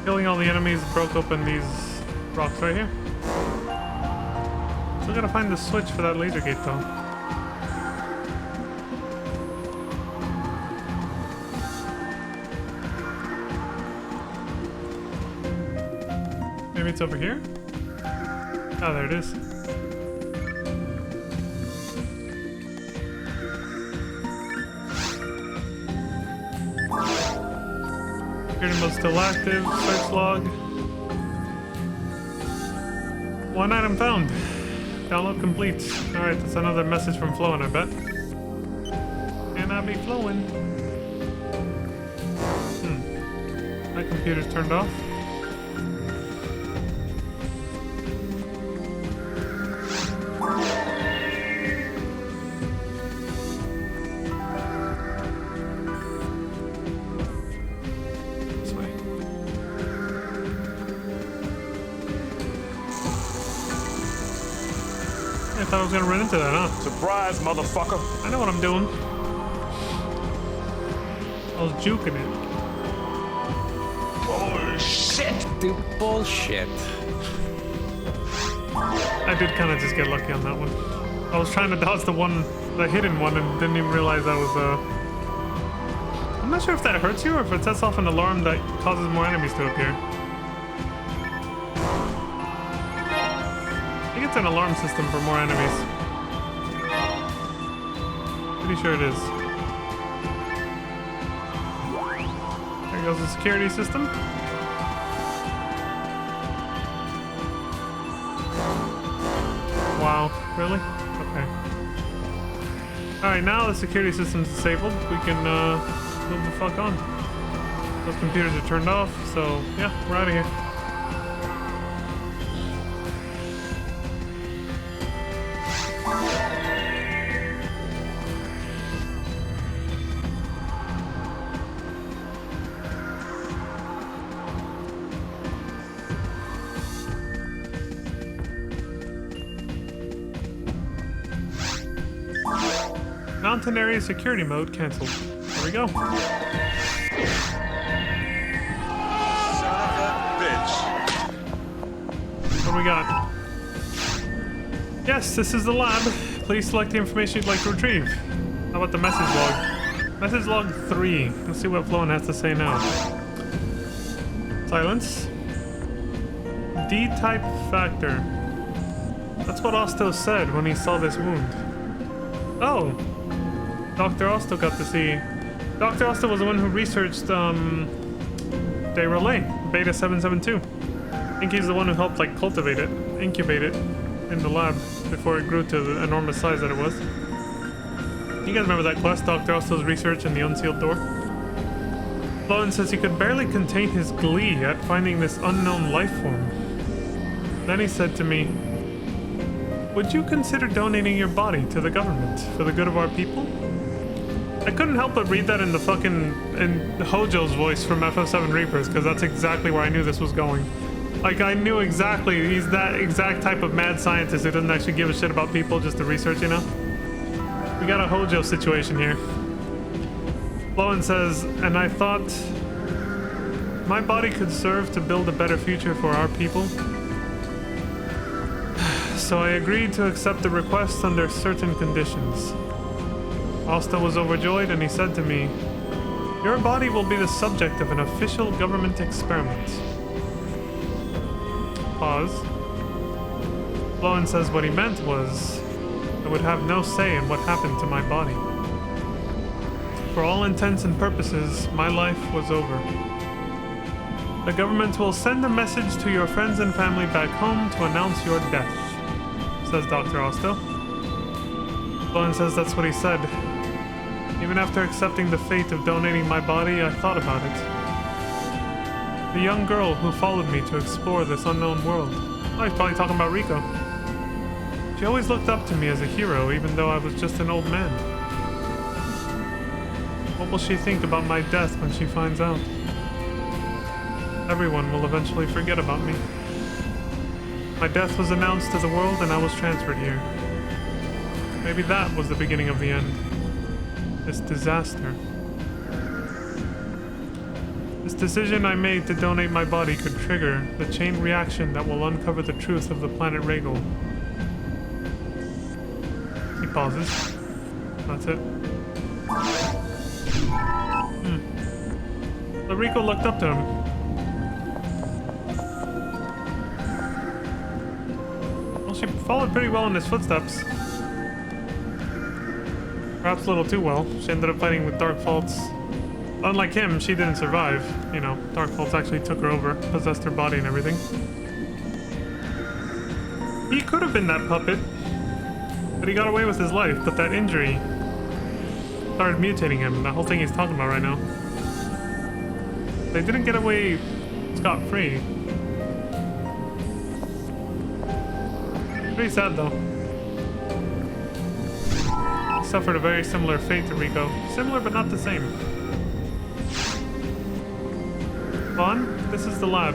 Killing all the enemies broke open these rocks right here. Still gotta find the switch for that laser gate though. Maybe it's over here? Oh, there it is. Security mode still active. Search log. One item found. Download complete. Alright, that's another message from Flowin', I bet. And I be flowing. My computer's turned off. I thought I was gonna run into that, huh? Surprise, motherfucker. I know what I'm doing. I was juking it. Bullshit. Dude, bullshit. I did kind of just get lucky on that one. I was trying to dodge the hidden one, and didn't even realize I was, I'm not sure if that hurts you or if it sets off an alarm that causes more enemies to appear. I think it's an alarm system for more enemies. Pretty sure it is. There goes the security system. Wow, really? Okay. Alright, now the security system's disabled. We can move the fuck on. Those computers are turned off, so yeah, we're out of here. Mountain area security mode canceled. There we go. Son of a bitch. What do we got? Yes, this is the lab. Please select the information you'd like to retrieve. How about the message log? Message log 3. Let's see what Floan has to say now. Silence. D-type factor. That's what Osto said when he saw this wound. Oh. Dr. Osto got to see. Dr. Osto was the one who researched De Relay, Beta 772. I think he's the one who helped like cultivate it, incubate it in the lab before it grew to the enormous size that it was. You guys remember that quest, Dr. Osto's research in the unsealed door? Lowen says he could barely contain his glee at finding this unknown life form. Then he said to me, "Would you consider donating your body to the government for the good of our people?" I couldn't help but read that in the in Hojo's voice from FF7 Reapers, because that's exactly where I knew this was going. Like, I knew exactly, he's that exact type of mad scientist who doesn't actually give a shit about people, just to research, you know? We got a Hojo situation here. Lowen says, and I thought my body could serve to build a better future for our people. So I agreed to accept the request under certain conditions. Asta was overjoyed and he said to me, your body will be the subject of an official government experiment. Pause. Lowen says what he meant was, I would have no say in what happened to my body. For all intents and purposes, my life was over. The government will send a message to your friends and family back home to announce your death, says Dr. Osto. Lowen says that's what he said. Even after accepting the fate of donating my body, I thought about it. The young girl who followed me to explore this unknown world. Oh, he's probably talking about Rico. She always looked up to me as a hero, even though I was just an old man. What will she think about my death when she finds out? Everyone will eventually forget about me. My death was announced to the world and I was transferred here. Maybe that was the beginning of the end. This disaster. This decision I made to donate my body could trigger the chain reaction that will uncover the truth of the planet Regal. He pauses. That's it. So Rico looked up to him. Well, she followed pretty well in his footsteps. Perhaps a little too well. She ended up fighting with Dark Faults. Unlike him, she didn't survive. You know, Dark Faults actually took her over, possessed her body and everything. He could have been that puppet, but he got away with his life, but that injury started mutating him, that whole thing he's talking about right now. They didn't get away scot-free. Pretty sad, though. He suffered a very similar fate to Rico. Similar, but not the same. Vaughn, this is the lab.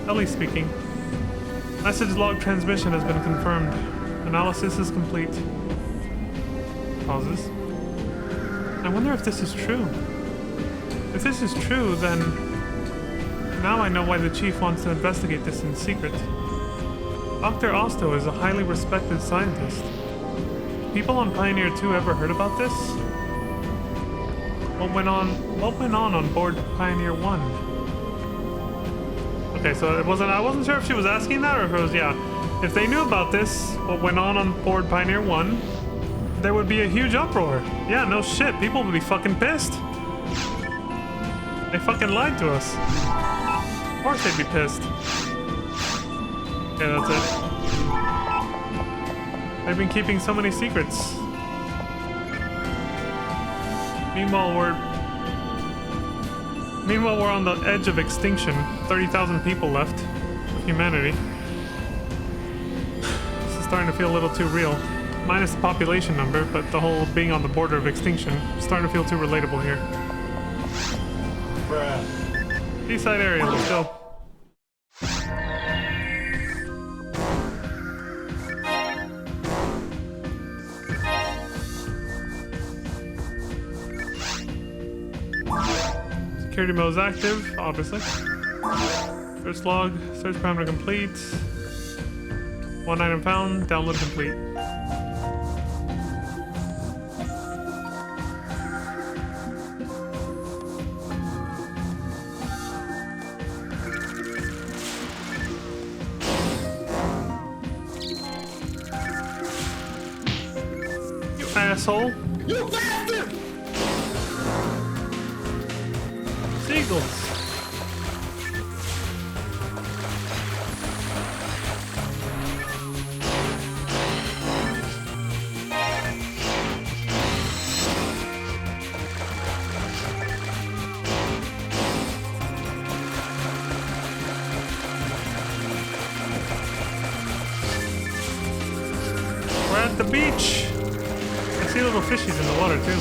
Ellie speaking. Message log transmission has been confirmed. Analysis is complete. Pauses. I wonder if this is true. If this is true, then now I know why the chief wants to investigate this in secret. Dr. Osto is a highly respected scientist. People on Pioneer 2 ever heard about this? What went on board Pioneer 1? Okay, so I wasn't sure if she was asking that or if it was, yeah. If they knew about this, what went on board Pioneer 1, there would be a huge uproar. Yeah, no shit, people would be fucking pissed. They fucking lied to us. Of course they'd be pissed. Yeah, that's it. They've been keeping so many secrets. Meanwhile, we're on the edge of extinction. 30,000 people left of humanity. This is starting to feel a little too real. Minus the population number, but the whole being on the border of extinction. Starting to feel too relatable here. Bruh. Seaside area, let's go. Security mode is active, obviously. Search log, search parameter complete. One item found, download complete. You asshole! You bastard! Seagulls! We're at the beach! I see little fishies in the water too.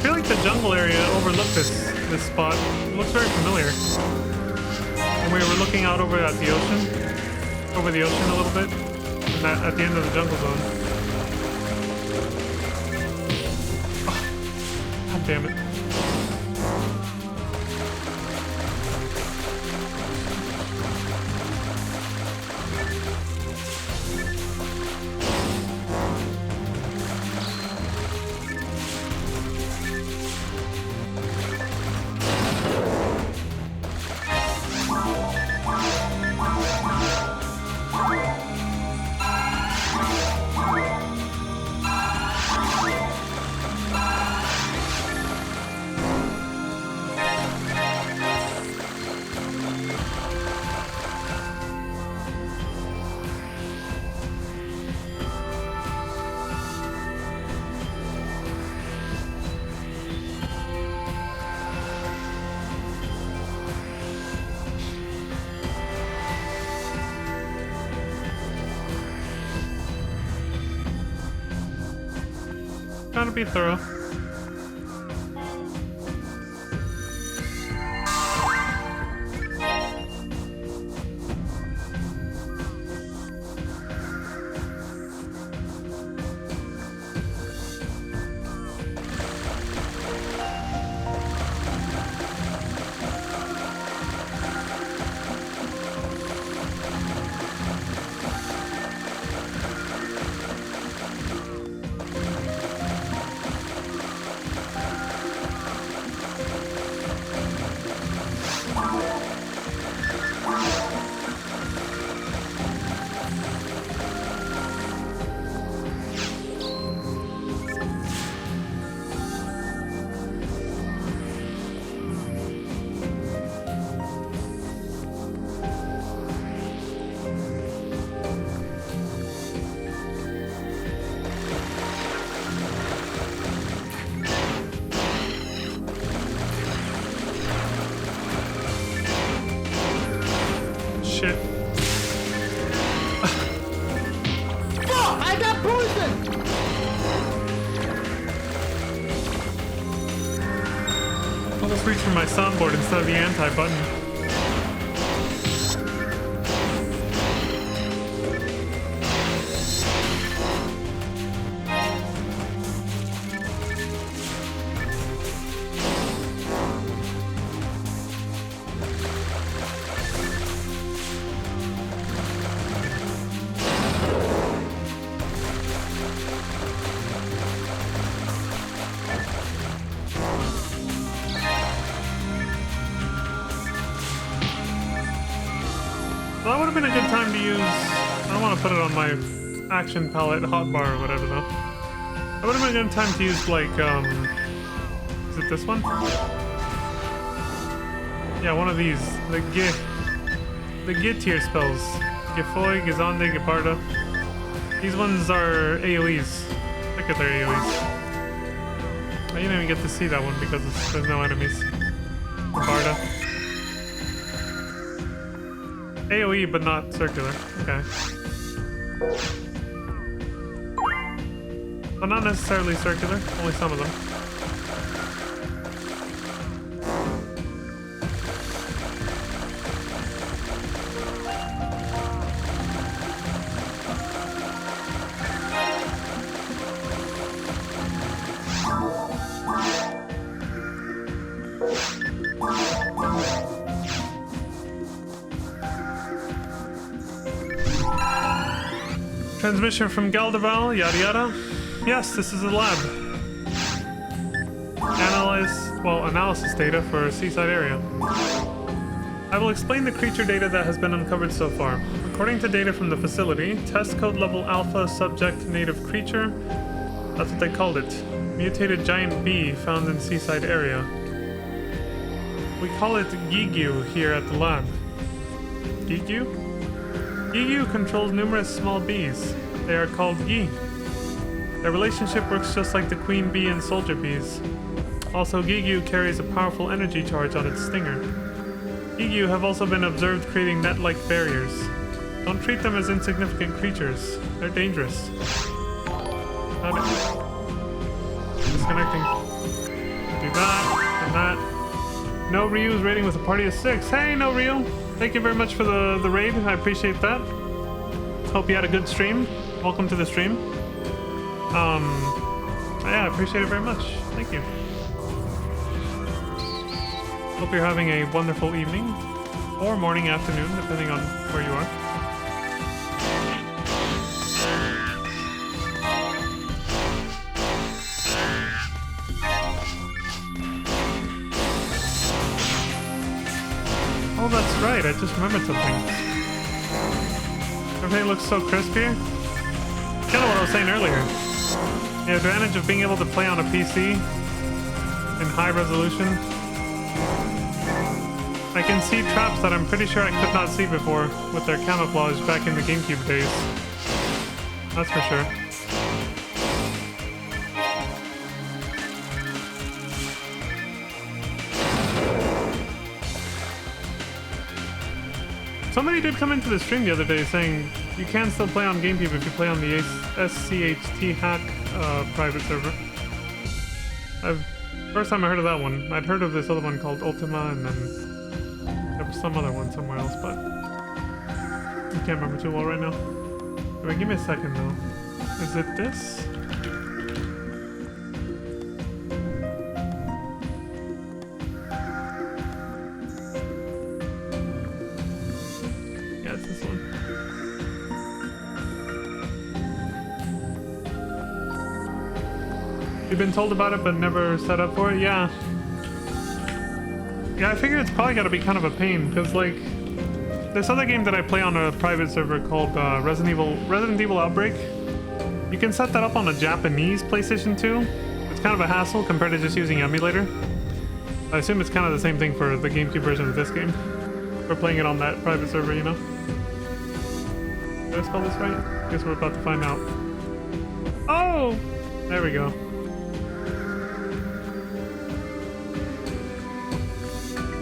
feel like the jungle area overlooked this spot. It looks very familiar. When we were looking out over at the ocean, over the ocean a little bit, and that at the end of the jungle zone. Oh, God damn it. Trying to be thorough. Shit. Fuck! I got poisoned! I'll just reach for my soundboard instead of the anti-button. Well, that would have been a good time to use... I don't want to put it on my action palette hotbar or whatever, though. That would have been a good time to use, like, is it this one? Yeah, one of these. The G tier spells. Gifoy, Gizande, Geparda. These ones are AoEs. Look at their AoEs. I didn't even get to see that one because there's no enemies. Geparda. AoE, but not circular. Okay. Well, not necessarily circular, only some of them. Transmission from Galderval, yada yada. Yes, this is a lab. Analysis data for Seaside area. I will explain the creature data that has been uncovered so far. According to data from the facility, test code level Alpha subject native creature, that's what they called it. Mutated giant bee found in Seaside area. We call it Gigyu here at the lab. Gigyu? Gigyu controls numerous small bees. They are called Gi. Their relationship works just like the queen bee and soldier bees. Also, Gigyu carries a powerful energy charge on its stinger. Gigyu have also been observed creating net-like barriers. Don't treat them as insignificant creatures. They're dangerous. Got it. Disconnecting. No Ryu's raiding with a party of 6. Hey, No Ryu. Thank you very much for the raid. I appreciate that. Hope you had a good stream. Welcome to the stream. Yeah, I appreciate it very much. Thank you. Hope you're having a wonderful evening or morning, afternoon, depending on where you are. Oh, that's right. I just remembered something. Everything looks so crisp here. Kind of what I was saying earlier. The advantage of being able to play on a PC in high resolution. I can see traps that I'm pretty sure I could not see before with their camouflage back in the GameCube days. That's for sure. Somebody did come into the stream the other day saying you can still play on GameCube if you play on the SCHT hack private server. First time I heard of that one. I'd heard of this other one called Ultima, and then there was some other one somewhere else, but I can't remember too well right now. Wait, give me a second though. Is it this? Yeah, it's this one. You've been told about it but never set up for it? Yeah. Yeah, I figure it's probably gotta be kind of a pain, because like this other game that I play on a private server called Resident Evil Outbreak, you can set that up on a Japanese PlayStation 2. It's kind of a hassle compared to just using emulator. I assume it's kind of the same thing for the GameCube version of this game. We're playing it on that private server, you know? Did I spell this right? Guess we're about to find out. Oh! There we go.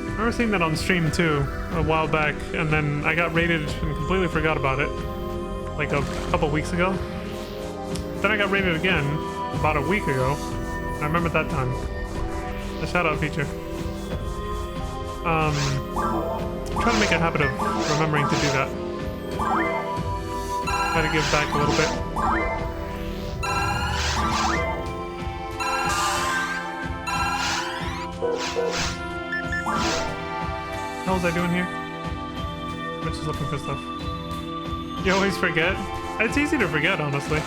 I remember seeing that on stream too a while back, and then I got raided and completely forgot about it like a couple weeks ago. Then I got raided again about a week ago. I remember that time. The shout out feature. I'm trying to make a habit of remembering to do that. Try to give back a little bit. What the hell was I doing here? I'm just looking for stuff. You always forget? It's easy to forget, honestly.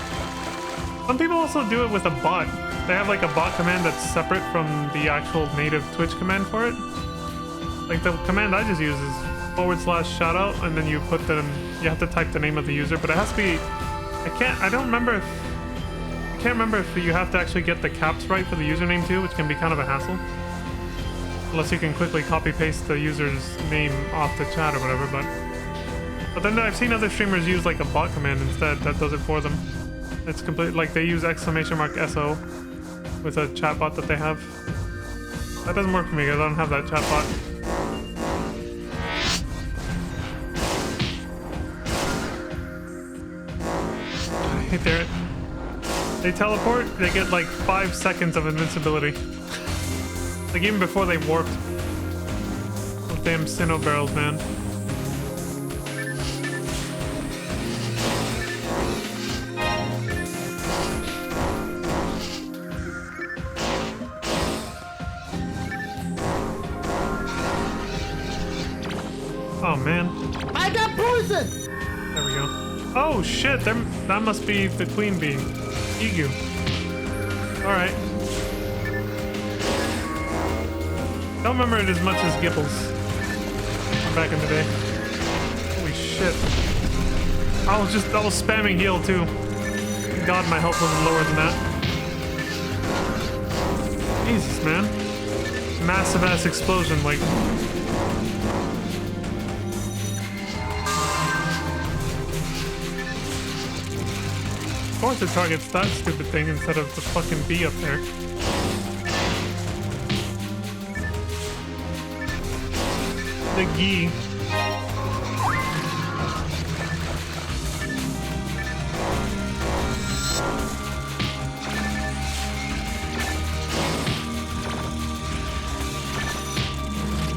Some people also do it with a bot. They have like a bot command that's separate from the actual native Twitch command for it. Like the command I just use is /shoutout, and then you have to type the name of the user, but it has to be, I can't remember if you have to actually get the caps right for the username too, which can be kind of a hassle. Unless you can quickly copy paste the user's name off the chat or whatever, but then I've seen other streamers use like a bot command instead that does it for them. It's complete, like they use !SO with a chat bot that they have. That doesn't work for me because I don't have that chat bot. They teleport, they get like 5 seconds of invincibility. Like even before they warped. Those damn Sinnoh barrels, man. Oh man. I got poison! There we go. Oh shit, that must be the queen bee. Egu. Alright. Don't remember it as much as Gibbles back in the day. Holy shit. I was spamming heal too. God, my health wasn't lower than that. Jesus, man. Massive ass explosion, like. Of course it targets that stupid thing instead of the fucking bee up there. The Gee.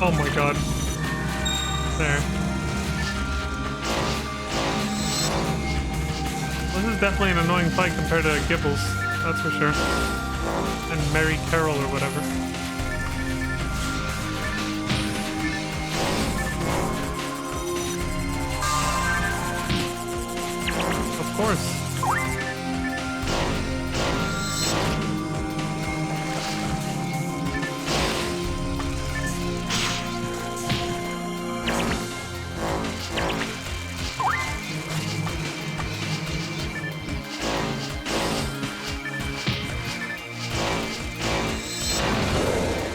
Oh my god. There. This is definitely an annoying fight compared to Gibbles, that's for sure. And Mary Carroll or whatever. Of course.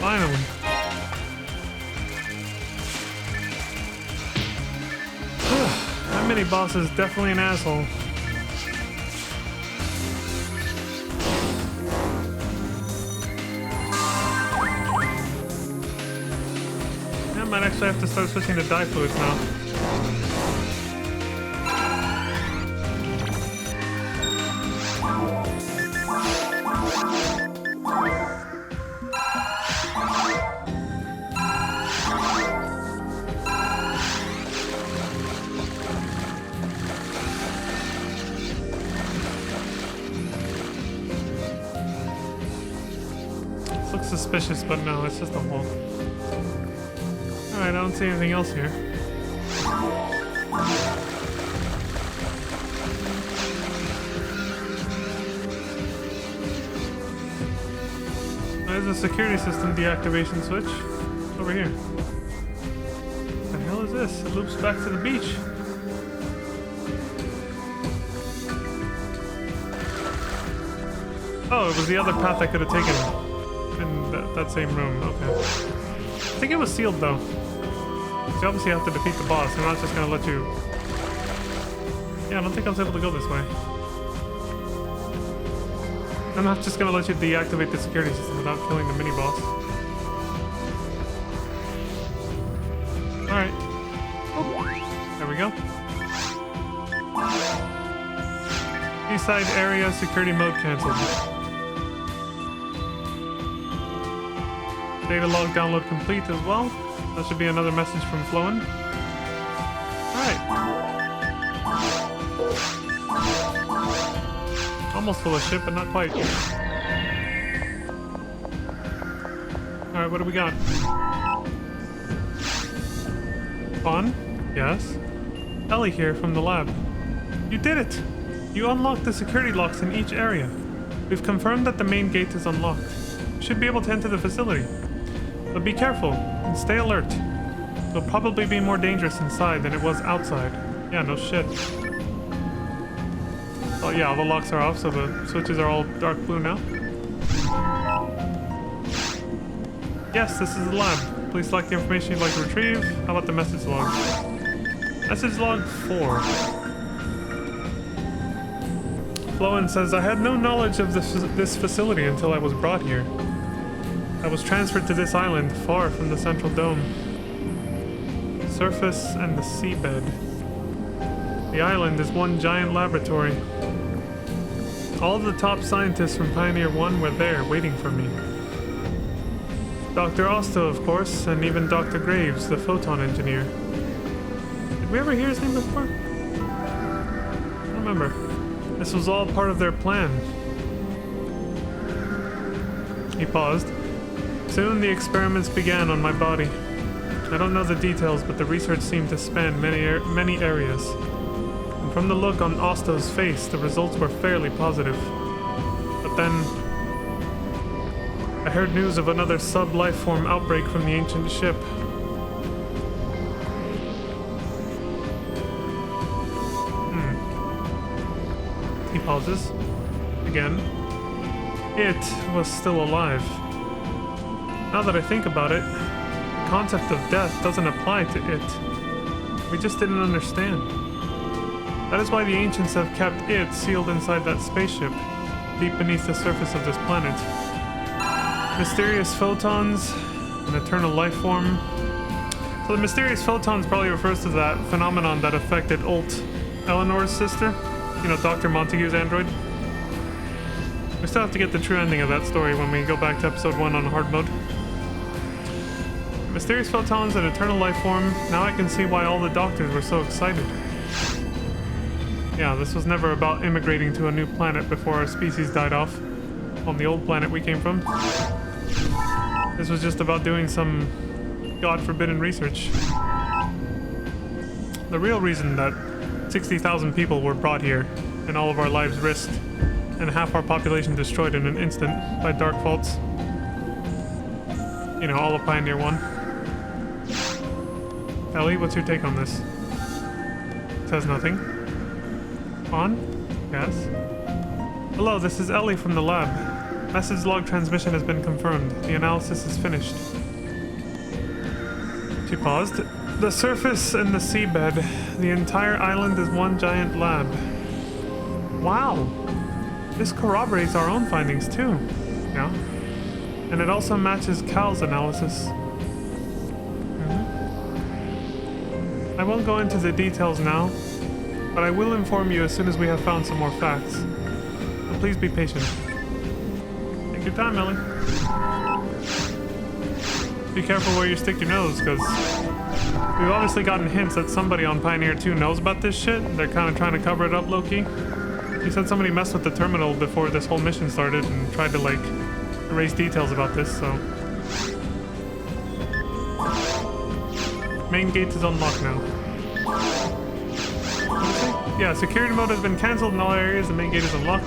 Finally. That mini boss is definitely an asshole. Yeah, I might actually have to start switching to dye fluids now. Looks suspicious, but no, it's just a hole. Alright, I don't see anything else here. There's a security system deactivation switch. Over here. What the hell is this? It loops back to the beach. Oh, it was the other path I could have taken. In that same room, okay. I think it was sealed though. So you obviously have to defeat the boss. I'm not just gonna let you... Yeah, I don't think I was able to go this way. I'm not just gonna let you deactivate the security system without killing the mini-boss. Alright. There we go. Eastside area security mode cancelled. Data log download complete as well. That should be another message from Floen. Alright. Almost full of shit, but not quite. Alright, what do we got? Fun? Yes? Ellie here from the lab. You did it! You unlocked the security locks in each area. We've confirmed that the main gate is unlocked. You should be able to enter the facility. But be careful and stay alert. It'll probably be more dangerous inside than it was outside. Yeah, no shit. Oh yeah, all the locks are off, so the switches are all dark blue now. Yes, this is the lab. Please select the information you'd like to retrieve. How about the message log? Message log 4. Floen says, I had no knowledge of this facility until I was brought here. I was transferred to this island, far from the central dome. Surface and the seabed. The island is one giant laboratory. All of the top scientists from Pioneer 1 were there, waiting for me. Dr. Osto, of course, and even Dr. Graves, the photon engineer. Did we ever hear his name before? I don't remember. This was all part of their plan. He paused. Soon the experiments began on my body. I don't know the details, but the research seemed to span many areas. And from the look on Osto's face, the results were fairly positive. But then... I heard news of another sub-lifeform outbreak from the ancient ship. He pauses. Again. It was still alive. Now that I think about it, the concept of death doesn't apply to it. We just didn't understand. That is why the ancients have kept it sealed inside that spaceship, deep beneath the surface of this planet. Mysterious photons, an eternal life form. So the mysterious photons probably refers to that phenomenon that affected Eleanor's sister. You know, Dr. Montague's android. We still have to get the true ending of that story when we go back to episode 1 on hard mode. Mysterious photons and eternal life form. Now I can see why all the doctors were so excited. Yeah, this was never about immigrating to a new planet before our species died off on the old planet we came from. This was just about doing some God-forbidden research. The real reason that 60,000 people were brought here and all of our lives risked and half our population destroyed in an instant by dark faults. You know, all of Pioneer 1. Ellie, what's your take on this? Says nothing. On? Yes. Hello, this is Ellie from the lab. Message log transmission has been confirmed. The analysis is finished. She paused. The surface and the seabed. The entire island is one giant lab. Wow. This corroborates our own findings too. Yeah. And it also matches Cal's analysis. I won't go into the details now, but I will inform you as soon as we have found some more facts. So please be patient. Take your time, Ellie. Be careful where you stick your nose, because we've obviously gotten hints that somebody on Pioneer 2 knows about this shit. They're kind of trying to cover it up low-key. He said somebody messed with the terminal before this whole mission started and tried to, like, erase details about this, so... Main gate is unlocked now. Yeah, security mode has been cancelled in all areas. The main gate is unlocked.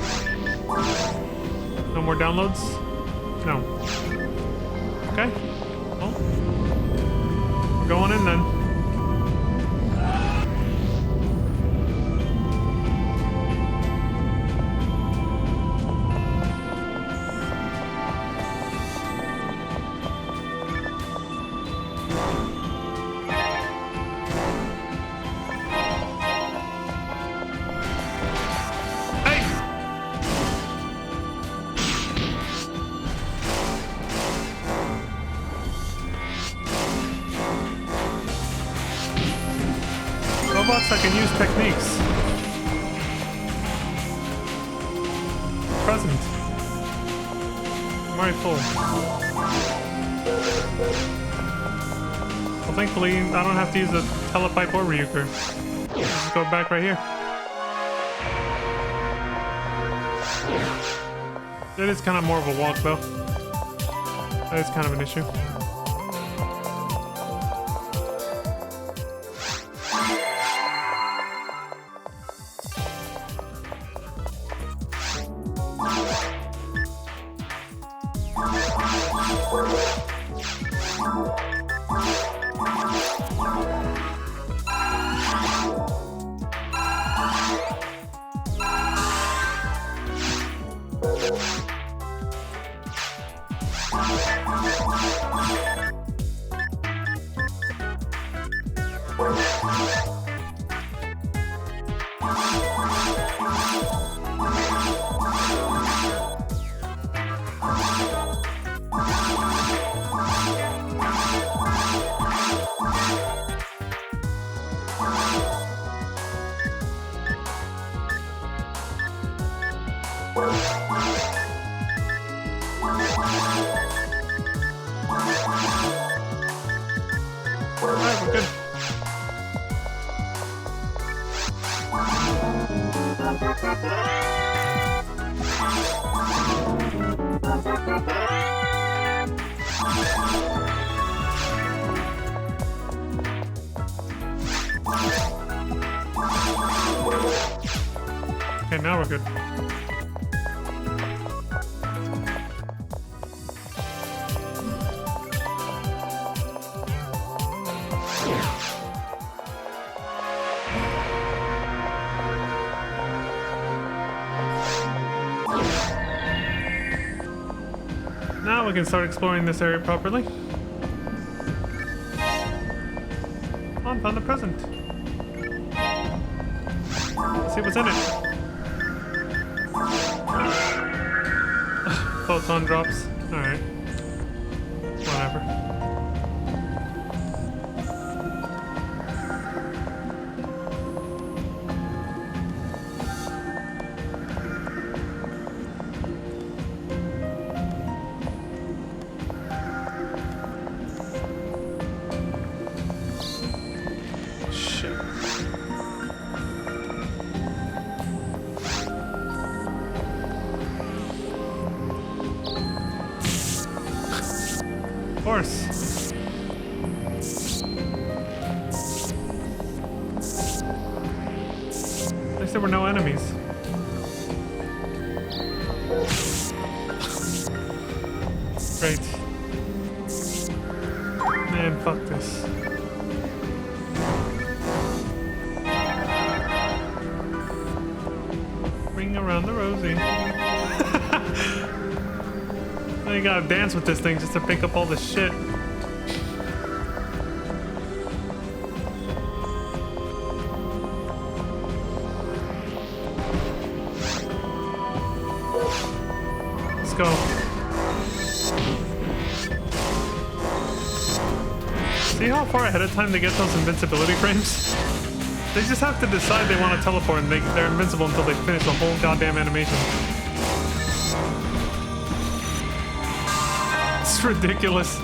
No more downloads? No. Okay. Well, we're going in then. Robots that can use techniques. Present. I'm already full. Well, thankfully, I don't have to use the telepipe or Ryuker. Just go back right here. It is kind of more of a walk, though. That is kind of an issue. Alright, we're good. Okay, now we're good. Now we can start exploring this area properly. Oh, found the present. Let's see what's in it. Photon drops. Alright. Whatever. course. At least there were no enemies. Great. Man, fuck this. Ring around the rosy. Now you gotta dance with this thing just to pick up all the shit. Let's go. See how far ahead of time they get those invincibility frames? They just have to decide they want to teleport and they're invincible until they finish the whole goddamn animation. It's ridiculous.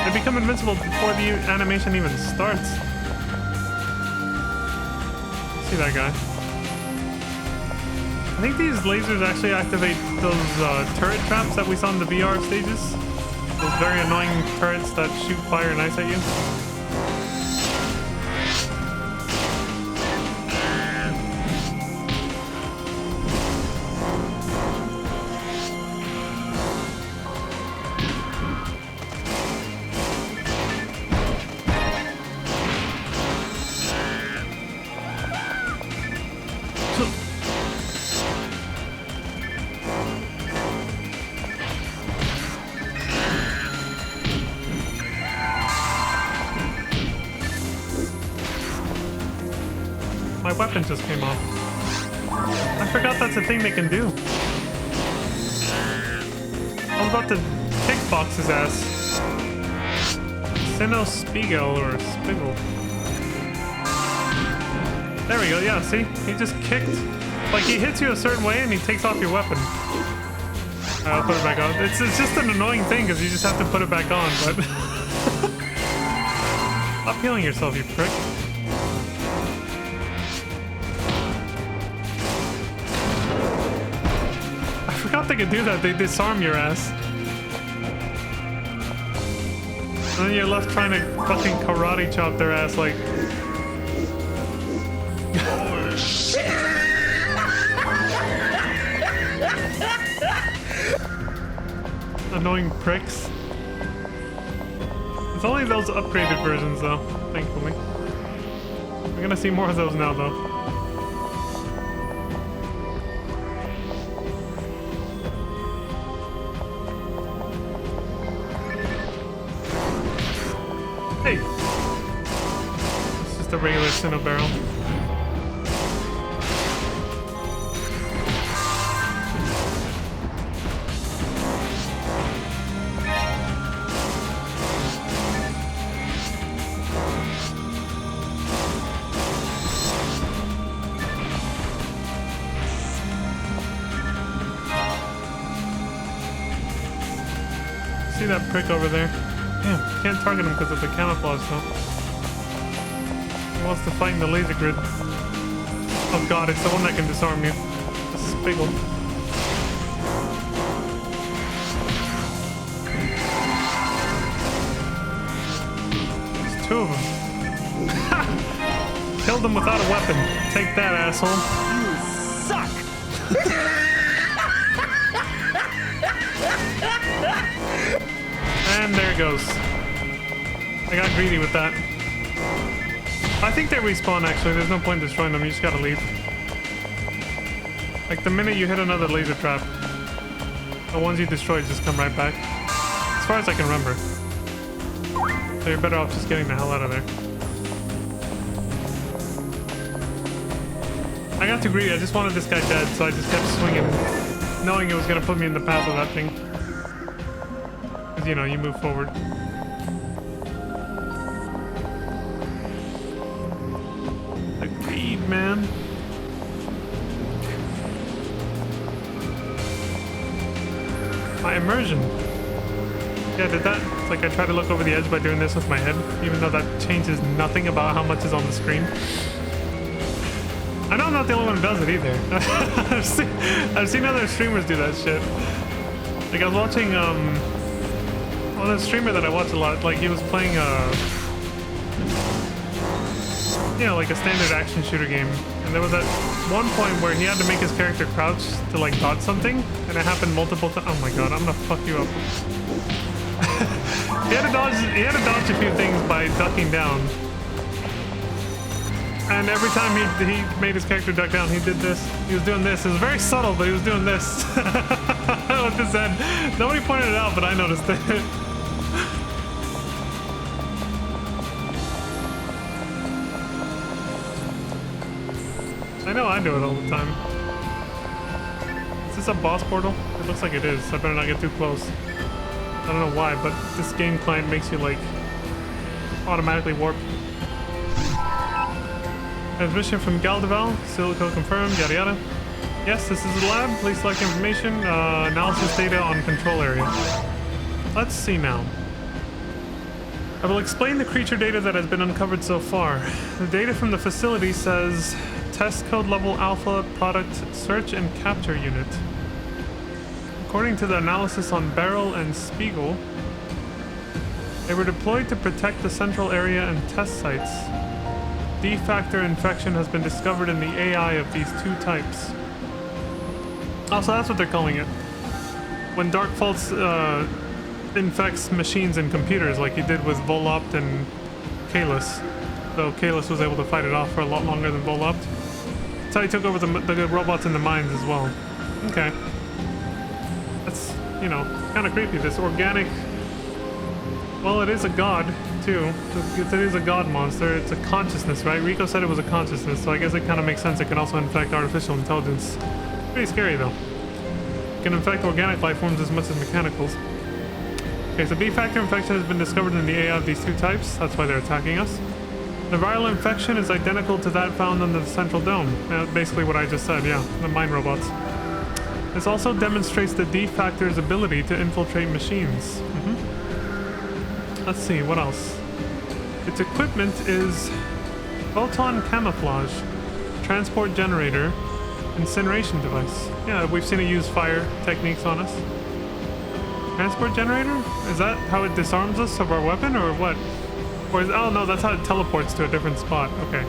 They become invincible before the animation even starts. See that guy? I think these lasers actually activate those turret traps that we saw in the VR stages. Those very annoying turrets that shoot fire and ice at you. My weapon just came off. I forgot that's a thing they can do. I was about to kickbox his ass. Sinnoh Spiegel or Spigel. There we go, yeah, see? He just kicked. Like, he hits you a certain way and he takes off your weapon. I'll put it back on. It's just an annoying thing because you just have to put it back on, but... Stop healing yourself, you prick. I forgot they could do that. They disarm your ass. And then you're left trying to fucking karate chop their ass like... Annoying pricks. It's only those upgraded versions though, thankfully. We're gonna see more of those now though. Hey! It's just a regular Sinnoh barrel. See that prick over there? Damn, can't target him because of the camouflage though. He wants to fight in the laser grid. Oh god, it's the one that can disarm you. The Spigel. There's two of them. Killed them without a weapon. Take that, asshole. You suck! And there it goes. I got greedy with that. I think they respawn actually. There's no point destroying them. You just gotta leave. Like the minute you hit another laser trap, the ones you destroyed just come right back. As far as I can remember. So you're better off just getting the hell out of there. I got too greedy. I just wanted this guy dead, so I just kept swinging, knowing it was gonna put me in the path of that thing. You know, you move forward. Agreed, man. My immersion. Yeah, did that? It's like I try to look over the edge by doing this with my head, even though that changes nothing about how much is on the screen. I know I'm not the only one who does it either. I've seen other streamers do that shit. Like I was watching well, there's a streamer that I watch a lot. Like he was playing you know, like a standard action shooter game, and there was at one point where he had to make his character crouch to like dodge something, and it happened multiple times. Oh my god, I'm gonna fuck you up. He had to dodge a few things by ducking down. And every time he made his character duck down, he did this. He was doing this. It was very subtle, but he was doing this. With his head. Nobody pointed it out, but I noticed it. I know I do it all the time. Is this a boss portal? It looks like it is. I better not get too close. I don't know why, but this game client makes you like automatically warp. Transmission from Galdeval, Silico confirmed, yada yada. Yes, this is the lab. Please select information. Analysis data on control area. Let's see now. I will explain the creature data that has been uncovered so far. The data from the facility says test code level alpha product search and capture unit. According to the analysis on Barrel and Spiegel, they were deployed to protect the central area and test sites. D-factor infection has been discovered in the AI of these two types. Oh, so that's what they're calling it. When Dark Faults infects machines and computers like he did with Volopt and Kalis. Though Kalis was able to fight it off for a lot longer than Volopt. That's how he took over the robots in the mines as well. Okay. That's, you know, kind of creepy. This organic... Well, it is a god, too. It is a god monster. It's a consciousness, right? Rico said it was a consciousness, so I guess it kind of makes sense. It can also infect artificial intelligence. Pretty scary, though. It can infect organic life forms as much as mechanicals. Okay, so B-factor infection has been discovered in the AI of these two types. That's why they're attacking us. The viral infection is identical to that found under the central dome. Basically what I just said, yeah. The mine robots. This also demonstrates the D-factor's ability to infiltrate machines. Let's see, what else? Its equipment is photon camouflage, transport generator, incineration device. Yeah, we've seen it use fire techniques on us. Transport generator? Is that how it disarms us of our weapon, or what? Or is, oh no, that's how it teleports to a different spot. Okay.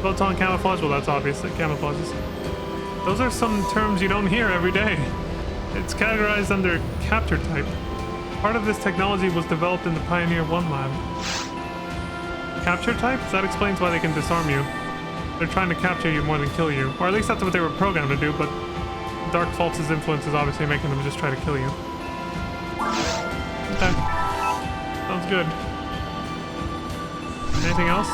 Photon camouflage, well that's obvious, it camouflages. Those are some terms you don't hear every day. It's categorized under capture type. Part of this technology was developed in the Pioneer 1 lab. Capture type? That explains why they can disarm you. They're trying to capture you more than kill you. Or at least that's what they were programmed to do, but Dark Faults' influence is obviously making them just try to kill you. Okay. Sounds good. Anything else?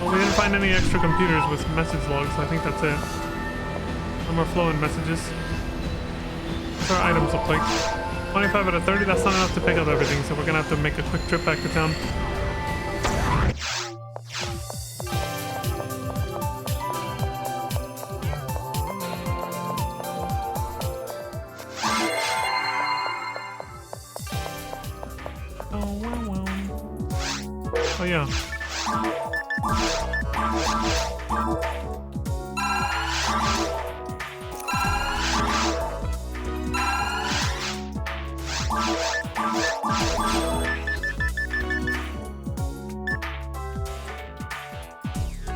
Well, we didn't find any extra computers with message logs, so I think that's it. No more flowing messages. What's our items look like? 25 out of 30, that's not enough to pick up everything, so we're gonna have to make a quick trip back to town. Oh yeah.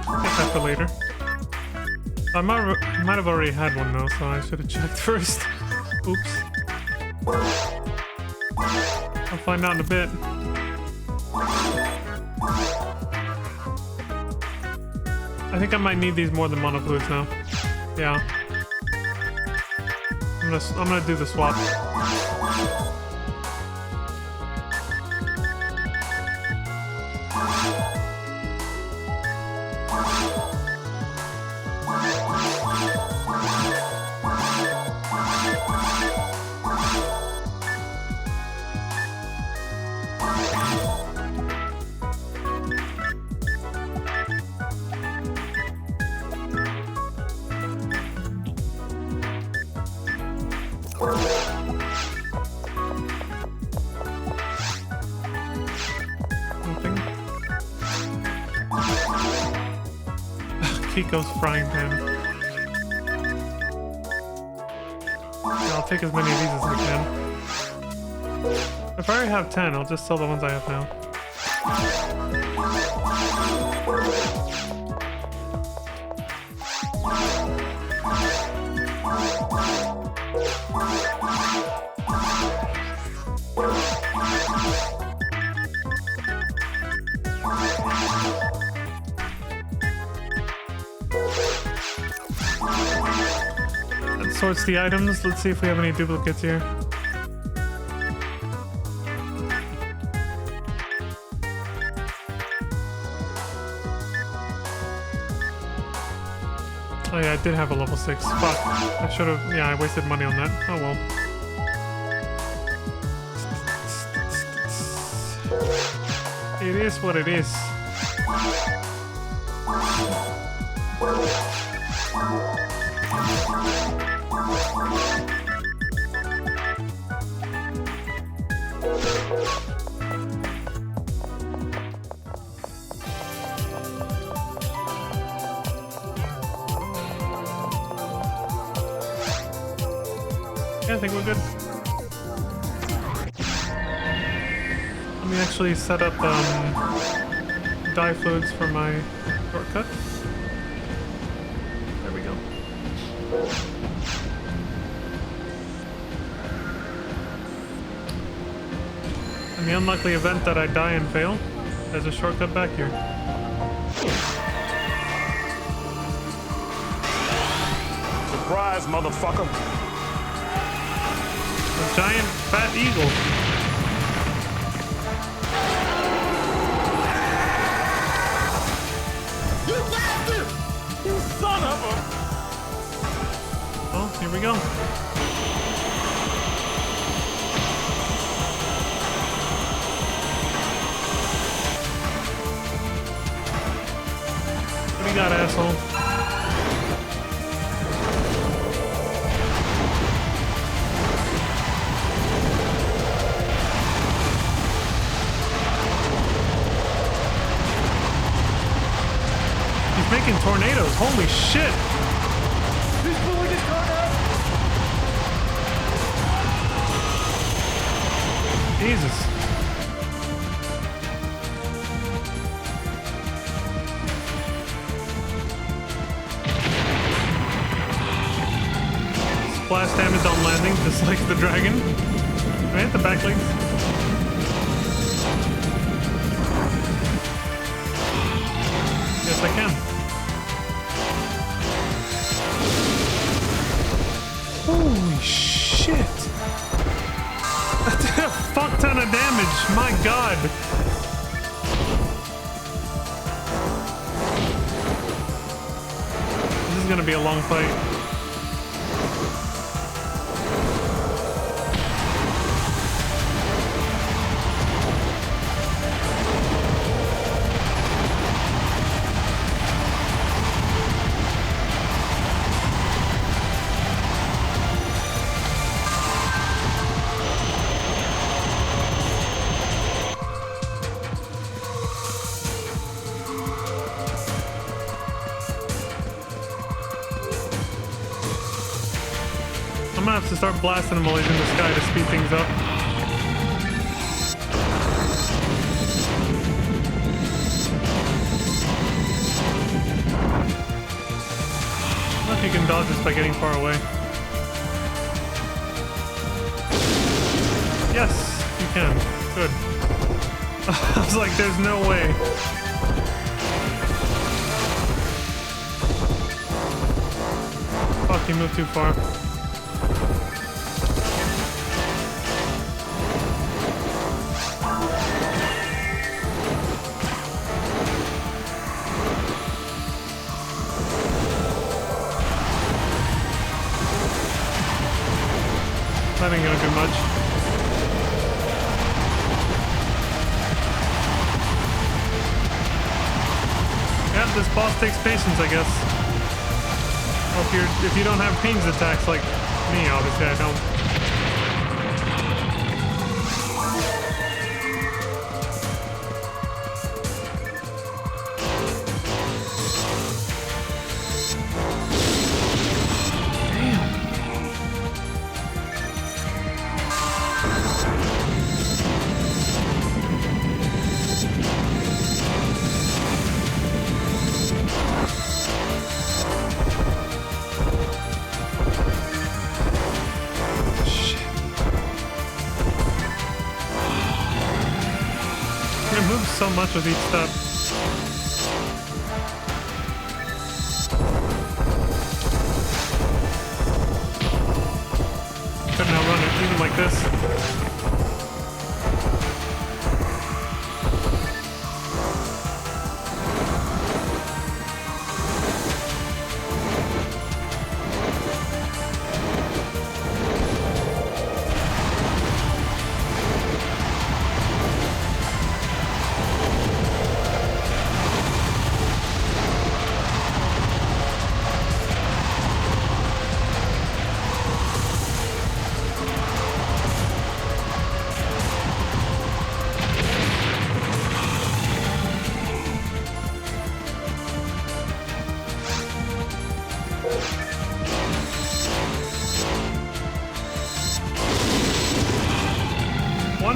Get that for later. I might have already had one though, so I should have checked first. Oops. I'll find out in a bit. I think I might need these more than monofluids now. Yeah. I'm gonna do the swap. Chico's frying pan. Yeah, I'll take as many of these as I can. If I already have 10, I'll just sell the ones I have now. That sorts the items. Let's see if we have any duplicates here. Oh yeah, I did have a level 6. Fuck. I should have... Yeah, I wasted money on that. Oh well. It is what it is. Yeah, I think we're good. Let me actually set up dye fluids for my shortcut. There we go. In the unlikely event that I die and fail, there's a shortcut back here. Surprise, motherfucker. A giant fat eagle. You bastard! You son of a... Oh, here we go. What do you got, asshole? Making tornadoes. Holy shit. He's pulling his car out. Jesus. Splash damage on landing, just like the dragon. Can I hit the back legs? Yes, I can. Holy shit! That did a fuck ton of damage, my god! This is gonna be a long fight. I'm gonna have to start blasting them while he's in the sky to speed things up. I don't know if you can dodge this by getting far away. Yes, you can. Good. I was like, there's no way. Fuck, he moved too far. That ain't gonna do much. Yeah, this boss takes patience, I guess. Well, if you don't have range attacks like me, obviously I don't. much with each step. Couldn't outrun it, even like this.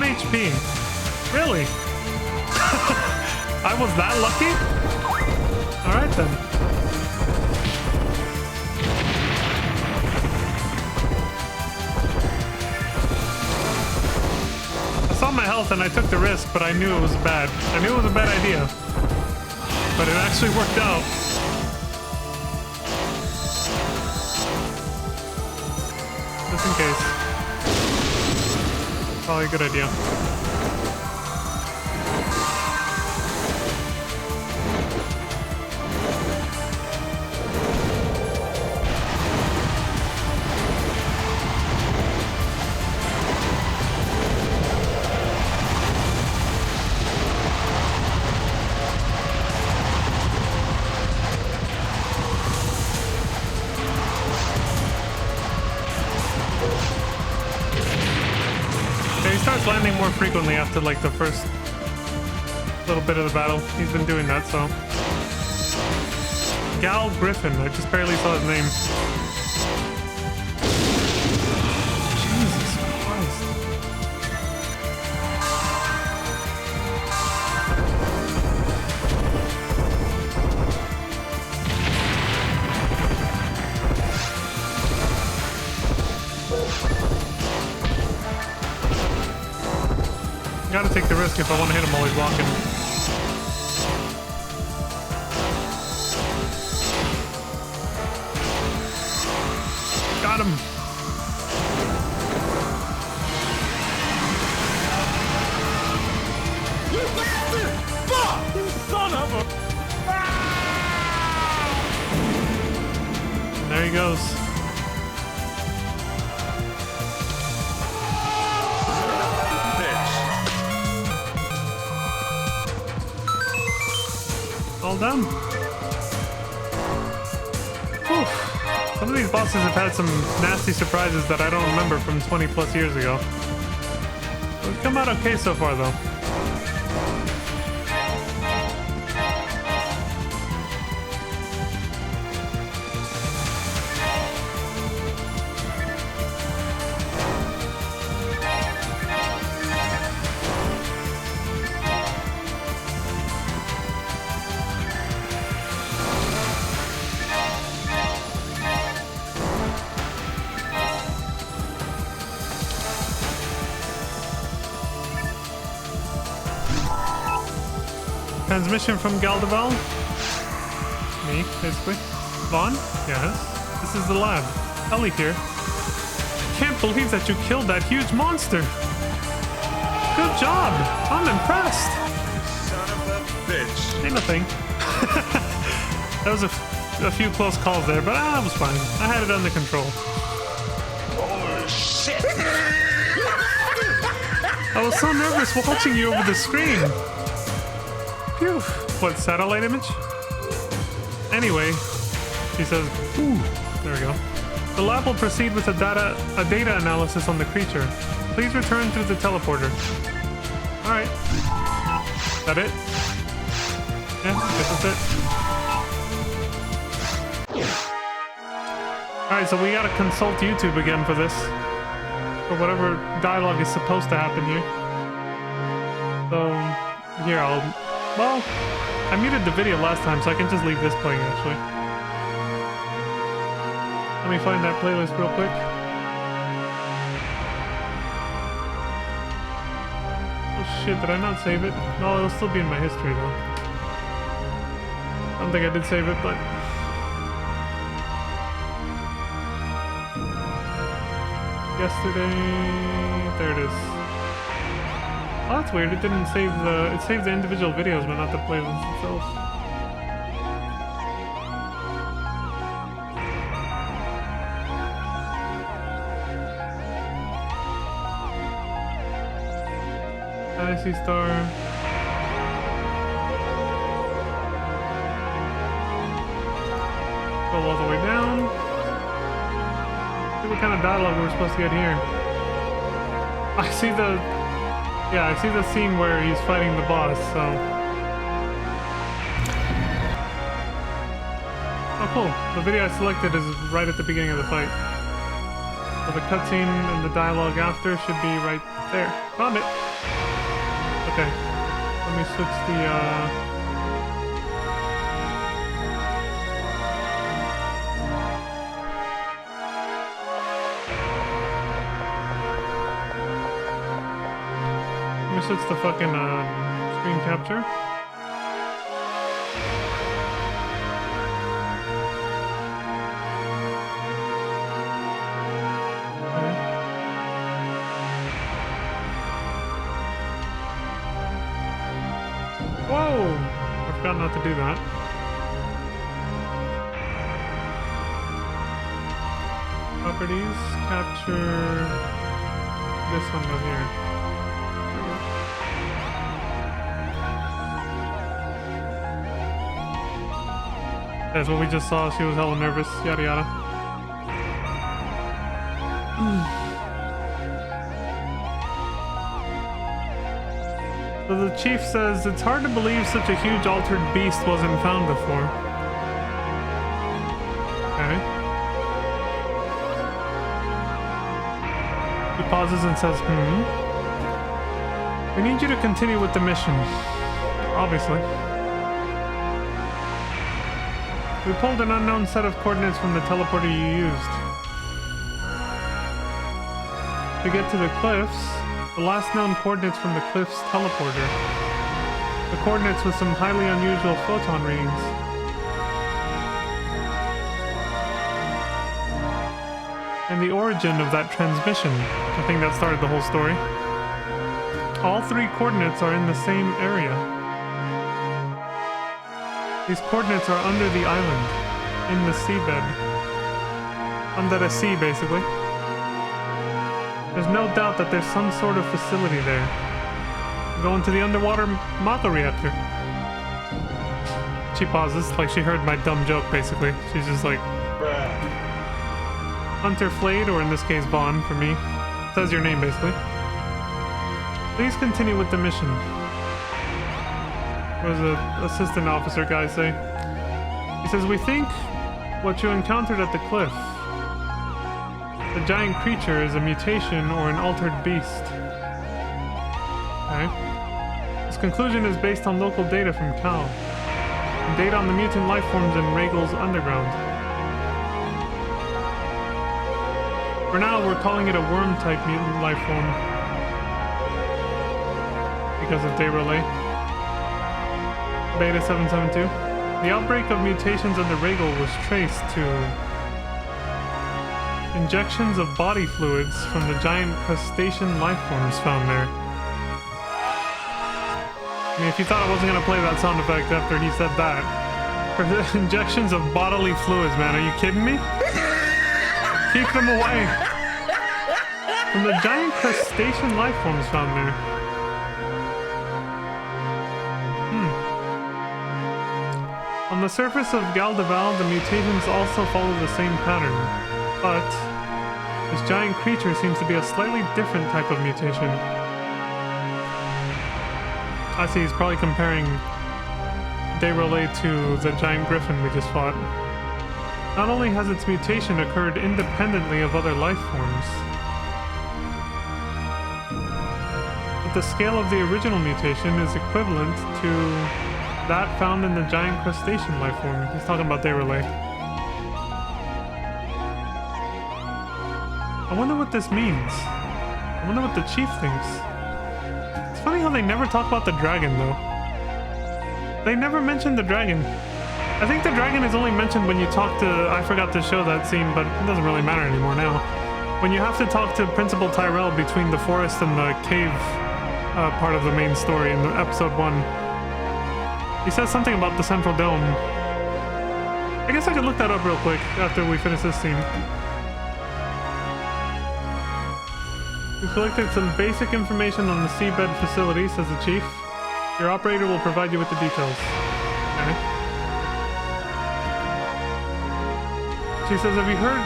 HP. Really? I was that lucky? Alright then. I saw my health and I took the risk, but I knew it was bad. I knew it was a bad idea. But it actually worked out. Just in case. Probably a good idea. Landing more frequently after like the first little bit of the battle. He's been doing that, so. Gal Griffin, I just barely saw his name. Jesus Christ. Gotta take the risk if I want to hit him while he's walking. Got him! You bastard! Fuck! You son of a... And there he goes. All done. Whew. Some of these bosses have had some nasty surprises that I don't remember from 20 plus years ago. We've come out okay so far though. Transmission from Galdeval? Me, basically. Vaughn? Yes. This is the lab. Ellie here. I can't believe that you killed that huge monster. Good job. I'm impressed. Son of a bitch. Ain't nothing. That was a few close calls there, but that was fine. I had it under control. Oh, shit. I was so nervous watching you over the screen. Phew. What, satellite image? Anyway, she says, ooh, there we go. The lab will proceed with a data analysis on the creature. Please return through the teleporter. Alright. Is that it? Yeah, I guess that's it. Alright, so we gotta consult YouTube again for this. For whatever dialogue is supposed to happen here. So, here, well, I muted the video last time, so I can just leave this playing, actually. Let me find that playlist real quick. Oh shit, did I not save it? No, it'll still be in my history though. I don't think I did save it, but... Yesterday... There it is. Oh, that's weird. It didn't save the... It saved the individual videos, but not the playlist itself. Phantasy Star. Go all the way down. See what kind of dialogue we're supposed to get here. I see the... Yeah, I see the scene where he's fighting the boss, so... Oh, cool. The video I selected is right at the beginning of the fight. So the cutscene and the dialogue after should be right there. Found it! Okay. Let me switch the, Let me switch the fucking, screen capture. Whoa! I forgot not to do that. Properties, capture this one down here. That's what we just saw. She was hella nervous. Yada yada. So the chief says, it's hard to believe such a huge altered beast wasn't found before. Okay. He pauses and says, we need you to continue with the mission. Obviously. We pulled an unknown set of coordinates from the teleporter you used. To get to the cliffs, the last known coordinates from the cliff's teleporter. The coordinates with some highly unusual photon readings. And the origin of that transmission. I think that started the whole story. All three coordinates are in the same area. These coordinates are under the island, in the seabed. Under the sea, basically. There's no doubt that there's some sort of facility there. Going to the underwater Mako reactor. She pauses, like she heard my dumb joke, basically. She's just like... Bruh. Hunter Flade, or in this case Vaughn, for me. Says your name, basically. Please continue with the mission. What does the assistant officer guy say? He says, we think what you encountered at the cliff. The giant creature is a mutation or an altered beast. Okay. This conclusion is based on local data from Cal. And data on the mutant life forms in Regal's underground. For now, we're calling it a worm-type mutant life form. Because of day relay. Beta 772. The outbreak of mutations under Regal was traced to injections of body fluids from the giant crustacean life forms found there. I mean, if you thought I wasn't gonna play that sound effect after he said that. For the injections of bodily fluids, man, are you kidding me? Keep them away. From the giant crustacean life forms found there. On the surface of Galdeval, the mutations also follow the same pattern, but this giant creature seems to be a slightly different type of mutation. I see, he's probably comparing Day Relay to the giant griffin we just fought. Not only has its mutation occurred independently of other life forms, but the scale of the original mutation is equivalent to that found in the giant crustacean life form. He's talking about Day Relay. I wonder what this means. I wonder what the chief thinks. It's funny how they never talk about the dragon, though. They never mention the dragon. I think the dragon is only mentioned when you talk to... I forgot to show that scene, but it doesn't really matter anymore now. When you have to talk to Principal Tyrell between the forest and the cave part of the main story in episode 1. He says something about the central dome. I guess I could look that up real quick after we finish this scene. We collected some basic information on the seabed facility, says the chief. Your operator will provide you with the details. Okay. She says, have you heard...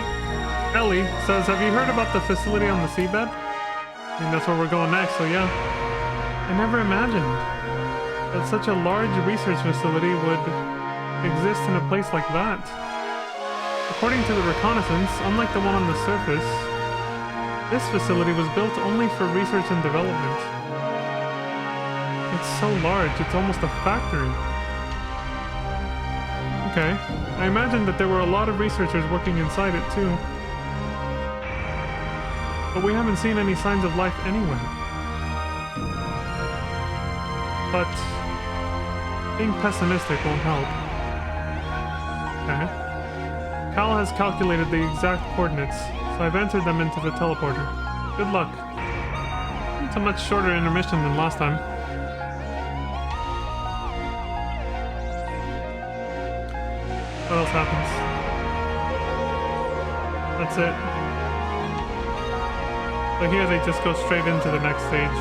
Ellie says, have you heard about the facility on the seabed? I mean, that's where we're going next, so yeah. I never imagined that such a large research facility would exist in a place like that. According to the reconnaissance, unlike the one on the surface, this facility was built only for research and development. It's so large, it's almost a factory. Okay, I imagined that there were a lot of researchers working inside it too. But we haven't seen any signs of life anywhere. But being pessimistic won't help. Okay. Cal has calculated the exact coordinates, so I've entered them into the teleporter. Good luck. It's a much shorter intermission than last time. What else happens? That's it. So here they just go straight into the next stage.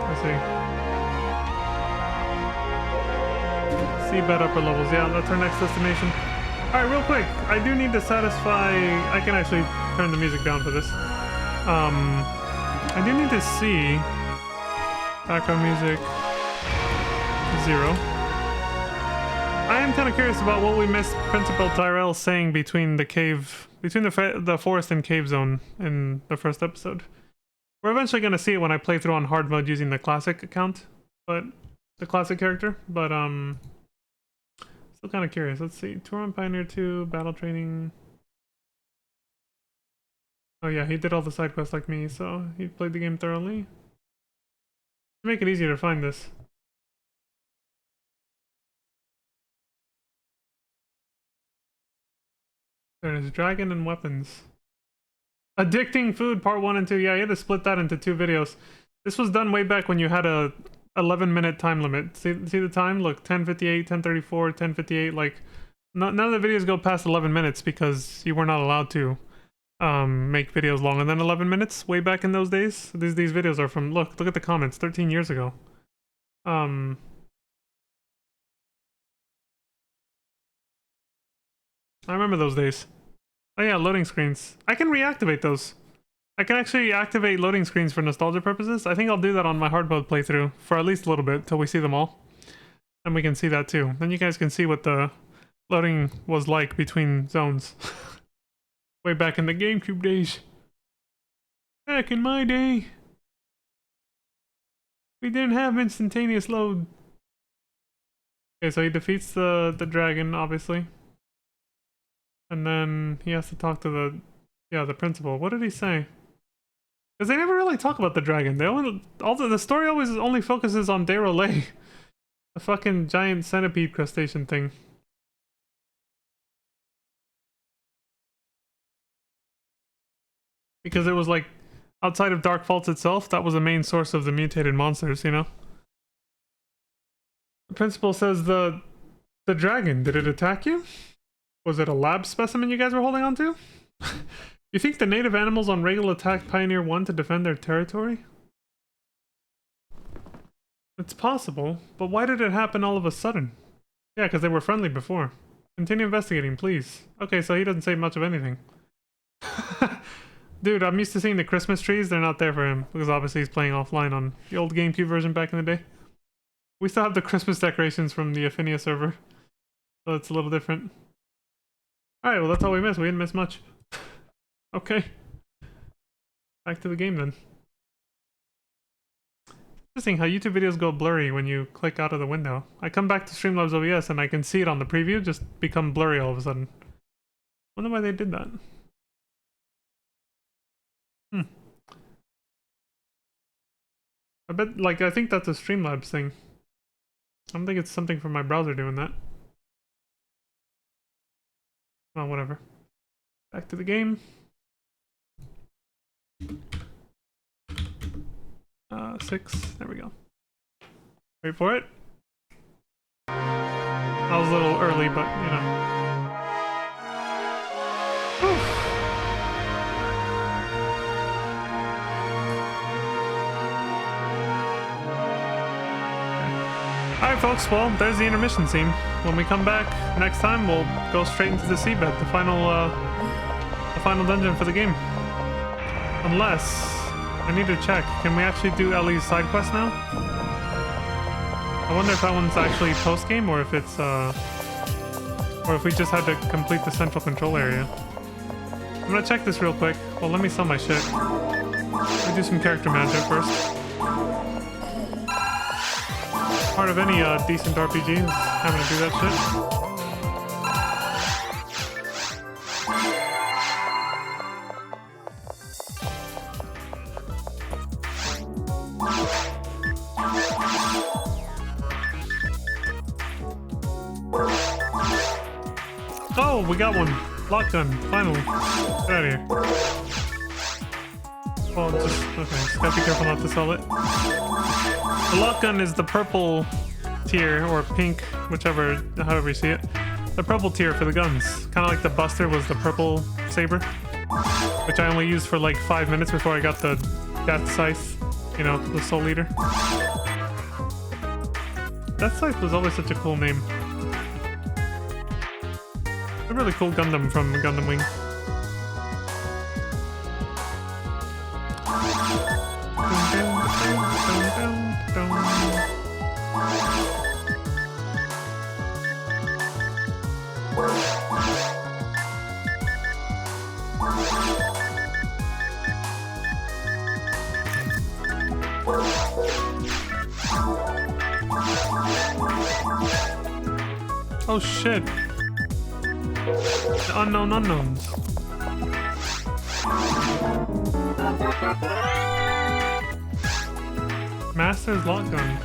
Let's see. Seabed upper levels. Yeah, that's our next destination. Alright, real quick. I do need to satisfy... I can actually turn the music down for this. I do need to see... Background music... 0. I am kind of curious about what we missed Principal Tyrell saying between the cave... Between the forest and cave zone in the first episode. We're eventually going to see it when I play through on hard mode using the classic account. But... The classic character. But, still kind of curious. Let's see. Tour on Pioneer 2, battle training. Oh yeah, he did all the side quests like me, so he played the game thoroughly. To make it easier to find this. There it is. Dragon and weapons. Addicting food, part 1 and 2. Yeah, you had to split that into 2 videos. This was done way back when you had a 11-minute time limit. See the time? Look, 10:58, 10:34, 10:58. Like, none of the videos go past 11 minutes because you were not allowed to make videos longer than 11 minutes way back in those days. These videos are from, look at the comments, 13 years ago. I remember those days. Oh yeah, loading screens. I can reactivate those. I can actually activate loading screens for nostalgia purposes. I think I'll do that on my hard mode playthrough for at least a little bit till we see them all. And we can see that too. Then you guys can see what the loading was like between zones. Way back in the GameCube days. Back in my day. We didn't have instantaneous load. Okay, so he defeats the dragon, obviously. And then he has to talk to the principal. What did he say? Because they never really talk about the dragon. They only the story always only focuses on Dayrolay, the fucking giant centipede crustacean thing. Because it was like outside of Dark Faults itself, that was the main source of the mutated monsters, you know? The principal says the dragon, did it attack you? Was it a lab specimen you guys were holding on to? You think the native animals on Regal attacked Pioneer 1 to defend their territory? It's possible, but why did it happen all of a sudden? Yeah, because they were friendly before. Continue investigating, please. Okay, so he doesn't say much of anything. Dude, I'm used to seeing the Christmas trees. They're not there for him, because obviously he's playing offline on the old GameCube version back in the day. We still have the Christmas decorations from the Affinia server, so it's a little different. Alright, well that's all we missed. We didn't miss much. Okay. Back to the game then. Interesting how YouTube videos go blurry when you click out of the window. I come back to Streamlabs OBS and I can see it on the preview just become blurry all of a sudden. Wonder why they did that. I bet, like, I think that's a Streamlabs thing. I don't think it's something from my browser doing that. Oh, whatever. Back to the game. 6. There we go. Wait for it. I was a little early, but, you know. Whew. Alright folks, well, there's the intermission scene. When we come back next time, we'll go straight into the seabed, the final dungeon for the game. Unless, I need to check, can we actually do Ellie's side quest now? I wonder if that one's actually post-game, or if it's, or if we just had to complete the central control area. I'm gonna check this real quick. Well, let me sell my shit. Let me do some character magic first. Part of any decent RPG is having to do that shit. Oh, we got one. Lock gun, finally. Get out of here. Well, just gotta be careful not to sell it. The lock gun is the purple tier, or pink, whichever, however you see it. The purple tier for the guns. Kind of like the Buster was the purple saber, which I only used for like 5 minutes before I got the Death Scythe, you know, the Soul Eater. Death Scythe was always such a cool name. A really cool Gundam from Gundam Wing. Oh shit. The unknown unknowns. Master's lock gun.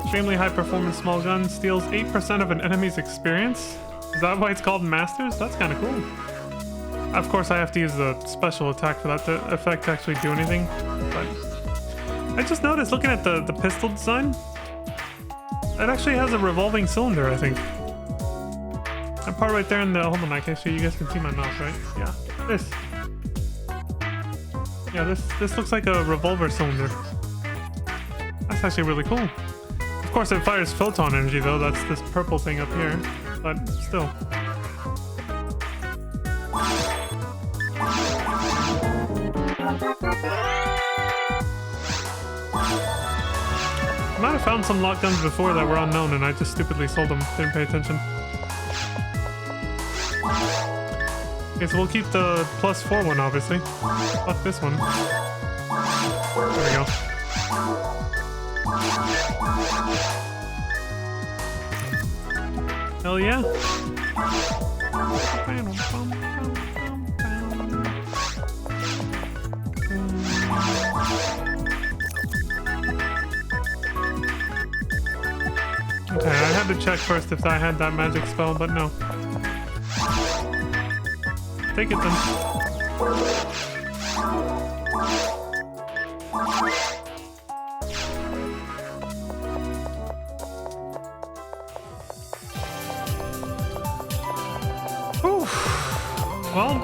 Extremely high performance small gun steals 8% of an enemy's experience. Is that why it's called Masters? That's kind of cool. Of course I have to use the special attack for that effect to actually do anything. But I just noticed looking at the pistol design, it actually has a revolving cylinder, I think. That part right there in the... Hold on, I can show you guys can see my mouse, right? Yeah, this. Yeah, this looks like a revolver cylinder. That's actually really cool. Of course, it fires photon energy, though. That's this purple thing up here. But still. I might have found some lock guns before that were unknown and I just stupidly sold them. Didn't pay attention. Okay, so we'll keep the +4 one, obviously. Fuck this one. There we go. Hell yeah. Okay, I had to check first if I had that magic spell, but no. Take it then. Whew. Well,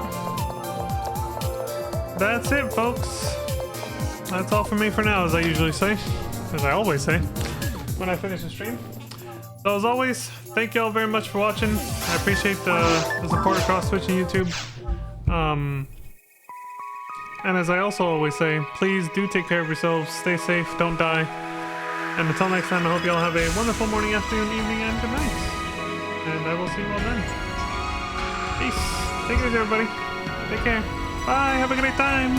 that's it, folks. That's all for me for now, as I usually say. As I always say when I finish the stream. So as always, thank you all very much for watching. I appreciate the support across Twitch and YouTube. And as I also always say, please do take care of yourselves, stay safe, don't die. And until next time, I hope you all have a wonderful morning, afternoon, evening, and good night. And I will see you all then. Peace. Take it easy, everybody. Take care. Bye. Have a great time.